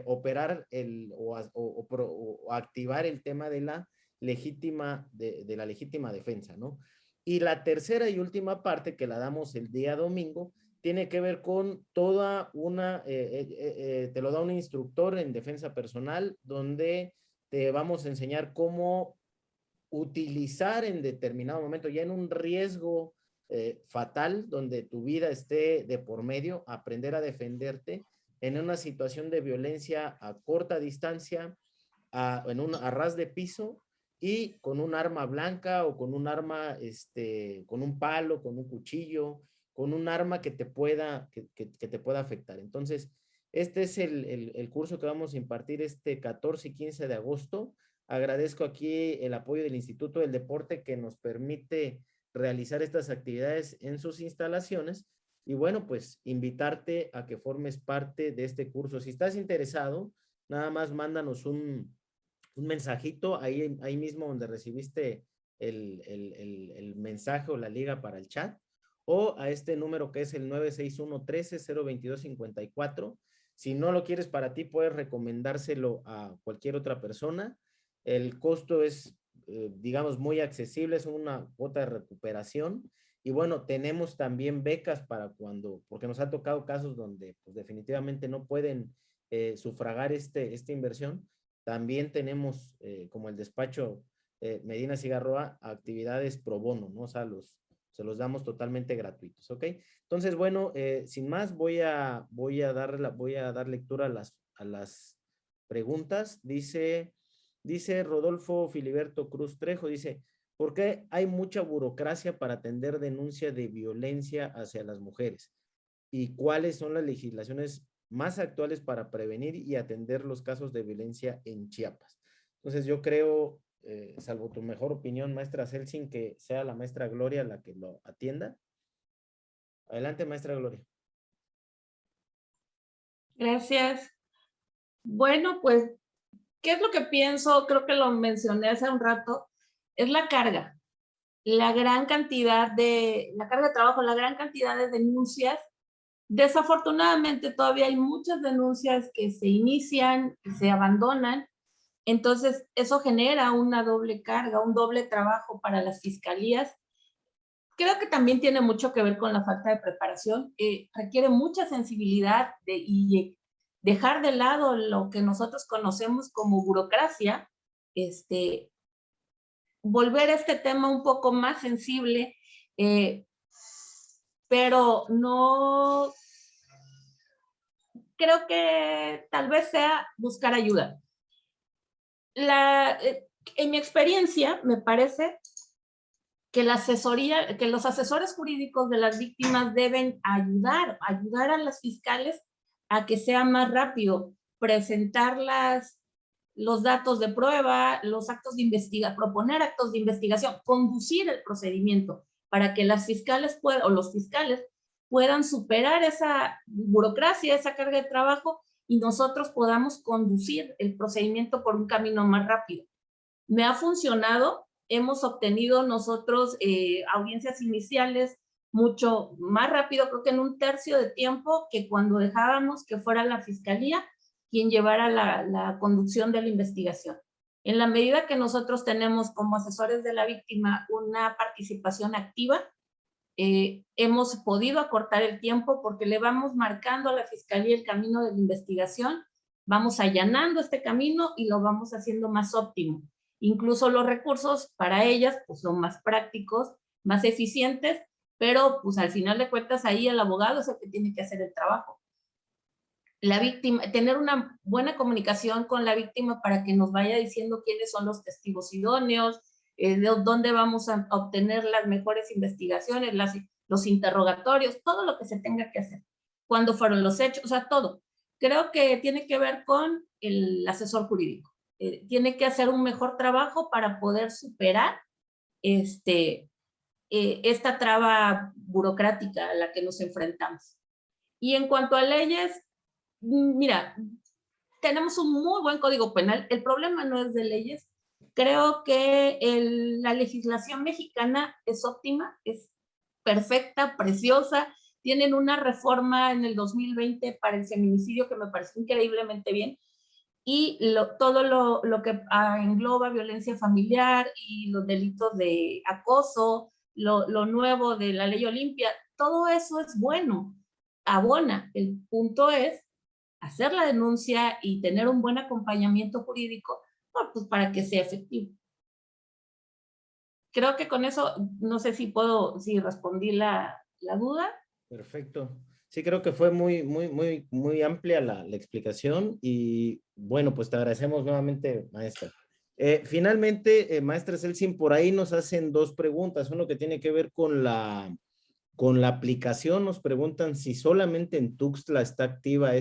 operar o activar el tema de la legítima defensa, ¿no? Y la tercera y última parte, que la damos el día domingo, tiene que ver con toda una, te lo da un instructor en defensa personal, donde te vamos a enseñar cómo utilizar en determinado momento, ya en un riesgo fatal, donde tu vida esté de por medio, aprender a defenderte en una situación de violencia a corta distancia, a ras de piso, y con un arma blanca o con un arma, con un palo, con un cuchillo, con un arma que te pueda afectar. Entonces, este es el curso que vamos a impartir este 14 y 15 de agosto. Agradezco aquí el apoyo del Instituto del Deporte, que nos permite realizar estas actividades en sus instalaciones. Y bueno, pues invitarte a que formes parte de este curso. Si estás interesado, nada más mándanos un mensajito ahí mismo donde recibiste el mensaje o la liga para el chat, o a este número que es el 961-13-022-54. Si no lo quieres para ti, puedes recomendárselo a cualquier otra persona. El costo es, digamos, muy accesible, es una cuota de recuperación. Y bueno, tenemos también becas para porque nos ha tocado casos donde pues, definitivamente no pueden sufragar esta inversión. También tenemos, como el despacho Medina Cigarroa, actividades pro bono, ¿no? O sea, se los damos totalmente gratuitos, ¿ok? Entonces, bueno, sin más, voy a dar lectura a las preguntas. Dice Rodolfo Filiberto Cruz Trejo, dice, ¿por qué hay mucha burocracia para atender denuncia de violencia hacia las mujeres? ¿Y cuáles son las legislaciones más actuales para prevenir y atender los casos de violencia en Chiapas? Entonces yo creo, salvo tu mejor opinión, maestra Seltzin, que sea la maestra Gloria la que lo atienda. Adelante, maestra Gloria. Gracias. Bueno, pues, ¿qué es lo que pienso? Creo que lo mencioné hace un rato. Es la carga. La carga de trabajo, la gran cantidad de denuncias. Desafortunadamente todavía hay muchas denuncias que se inician, que se abandonan. Entonces, eso genera una doble carga, un doble trabajo para las fiscalías. Creo que también tiene mucho que ver con la falta de preparación. Requiere mucha sensibilidad y dejar de lado lo que nosotros conocemos como burocracia, volver este tema un poco más sensible, pero no, creo que tal vez sea buscar ayuda. En mi experiencia, me parece que que los asesores jurídicos de las víctimas deben ayudar a las fiscales a que sea más rápido, presentar los datos de prueba, los actos de investigación, proponer actos de investigación, conducir el procedimiento para que las fiscales o los fiscales puedan superar esa burocracia, esa carga de trabajo, y nosotros podamos conducir el procedimiento por un camino más rápido. Me ha funcionado. Hemos obtenido nosotros audiencias iniciales mucho más rápido, creo que en un tercio de tiempo, que cuando dejábamos que fuera la fiscalía quien llevara la conducción de la investigación. En la medida que nosotros tenemos como asesores de la víctima una participación activa, hemos podido acortar el tiempo porque le vamos marcando a la fiscalía el camino de la investigación, vamos allanando este camino y lo vamos haciendo más óptimo. Incluso los recursos para ellas pues, son más prácticos, más eficientes, pero pues al final de cuentas ahí el abogado es el que tiene que hacer el trabajo. La víctima, tener una buena comunicación con la víctima para que nos vaya diciendo quiénes son los testigos idóneos, dónde vamos a obtener las mejores investigaciones, los interrogatorios, todo lo que se tenga que hacer, cuándo fueron los hechos, o sea, todo. Creo que tiene que ver con el asesor jurídico. Tiene que hacer un mejor trabajo para poder superar esta traba burocrática a la que nos enfrentamos. Y en cuanto a leyes, mira, tenemos un muy buen código penal. El problema no es de leyes. Creo que la legislación mexicana es óptima, es perfecta, preciosa. Tienen una reforma en el 2020 para el feminicidio que me pareció increíblemente bien. Y todo lo que engloba violencia familiar y los delitos de acoso, lo nuevo de la ley Olimpia, todo eso es bueno, abona. El punto es hacer la denuncia y tener un buen acompañamiento jurídico, pues para que sea efectivo. Creo que con eso, no sé si respondí la duda. Perfecto. Sí, creo que fue muy amplia la explicación y bueno, pues te agradecemos nuevamente, maestra. Finalmente, maestra Celsin, por ahí nos hacen dos preguntas. Uno que tiene que ver con la aplicación. Nos preguntan si solamente en Tuxtla está activa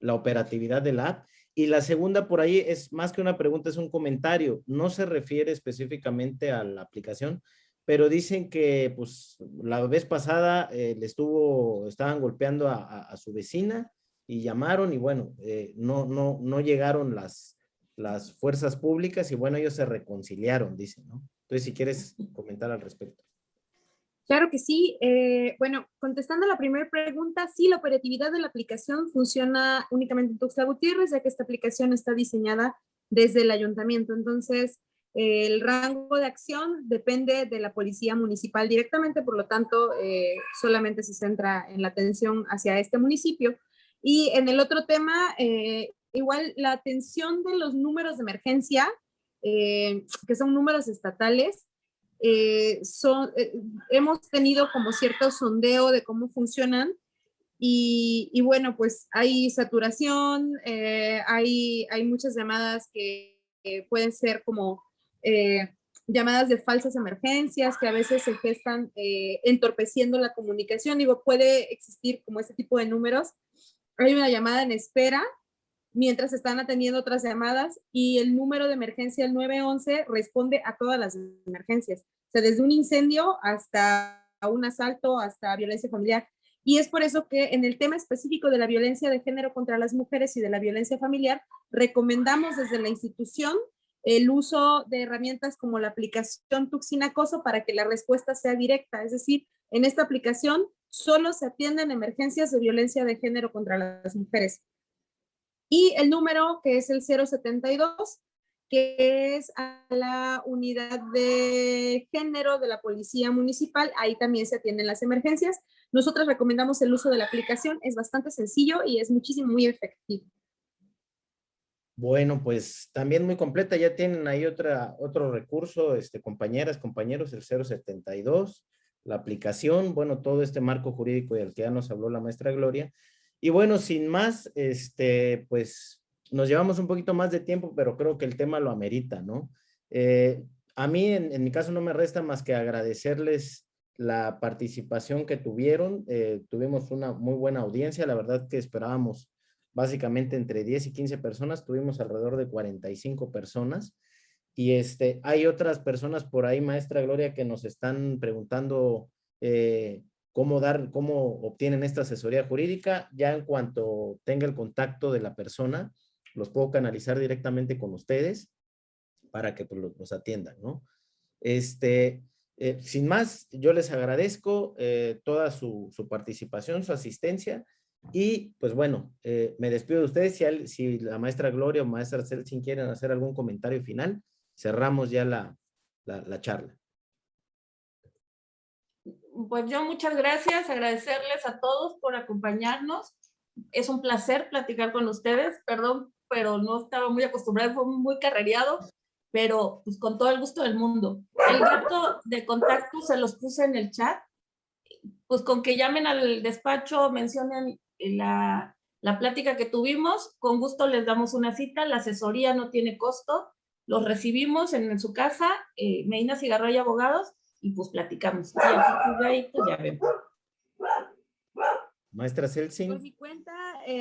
la operatividad de la app. Y la segunda por ahí es más que una pregunta, es un comentario. No se refiere específicamente a la aplicación, pero dicen que pues la vez pasada estaban golpeando a su vecina y llamaron y bueno, no llegaron las fuerzas públicas y bueno, ellos se reconciliaron, dicen, ¿no? Entonces, si quieres comentar al respecto. Claro que sí. Bueno, contestando a la primera pregunta, sí, la operatividad de la aplicación funciona únicamente en Tuxtla Gutiérrez, ya que esta aplicación está diseñada desde el ayuntamiento. Entonces, el rango de acción depende de la policía municipal directamente, por lo tanto, solamente se centra en la atención hacia este municipio. Y en el otro tema, igual la atención de los números de emergencia, que son números estatales, hemos tenido como cierto sondeo de cómo funcionan y bueno, pues hay saturación, hay muchas llamadas que pueden ser como llamadas de falsas emergencias que a veces se gestan entorpeciendo la comunicación. Digo, puede existir como este tipo de números. Hay una llamada en espera mientras están atendiendo otras llamadas y el número de emergencia, el 911, responde a todas las emergencias. O sea, desde un incendio hasta un asalto, hasta violencia familiar. Y es por eso que en el tema específico de la violencia de género contra las mujeres y de la violencia familiar, recomendamos desde la institución el uso de herramientas como la aplicación Tuxinacoso para que la respuesta sea directa. Es decir, en esta aplicación solo se atienden emergencias de violencia de género contra las mujeres. Y el número que es el 072, que es a la unidad de género de la Policía Municipal, ahí también se atienden las emergencias. Nosotros recomendamos el uso de la aplicación, es bastante sencillo y es muy efectivo. Bueno, pues también muy completa, ya tienen ahí otro recurso, compañeras, compañeros, el 072, la aplicación, bueno, todo este marco jurídico del que ya nos habló la maestra Gloria. Y bueno, sin más, pues nos llevamos un poquito más de tiempo, pero creo que el tema lo amerita, ¿no? A mí, en mi caso, no me resta más que agradecerles la participación que tuvieron. Tuvimos una muy buena audiencia, la verdad que esperábamos básicamente entre 10 y 15 personas, tuvimos alrededor de 45 personas. Y hay otras personas por ahí, maestra Gloria, que nos están preguntando cómo obtienen esta asesoría jurídica. Ya en cuanto tenga el contacto de la persona, los puedo canalizar directamente con ustedes para que pues, los atiendan, ¿no? Sin más, yo les agradezco toda su participación, su asistencia. Y pues bueno, me despido de ustedes. Si la maestra Gloria o maestra Celsin quieren hacer algún comentario final, cerramos ya la charla. Pues yo muchas gracias, agradecerles a todos por acompañarnos. Es un placer platicar con ustedes, perdón, pero no estaba muy acostumbrada, fue muy carrereado, pero pues con todo el gusto del mundo. El dato de contacto se los puse en el chat, pues con que llamen al despacho, mencionen la plática que tuvimos, con gusto les damos una cita, la asesoría no tiene costo, los recibimos en su casa, Medina Cigarroy Abogados, y pues platicamos. Y a partir de ahí, pues ya vemos. Maestra Por Celsin. mi cuenta,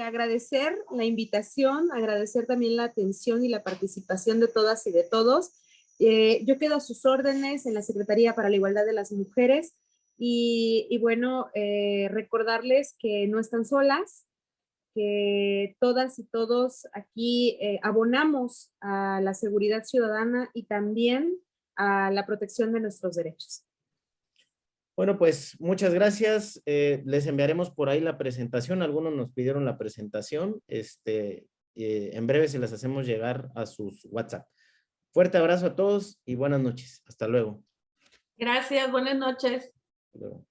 agradecer la invitación, agradecer también la atención y la participación de todas y de todos. Yo quedo a sus órdenes en la Secretaría para la Igualdad de las Mujeres y bueno, recordarles que no están solas, que todas y todos aquí abonamos a la seguridad ciudadana y también a la protección de nuestros derechos. Bueno, pues muchas gracias. Les enviaremos por ahí la presentación. Algunos nos pidieron la presentación. En breve se las hacemos llegar a sus WhatsApp. Fuerte abrazo a todos y buenas noches. Hasta luego. Gracias, buenas noches. Hasta luego.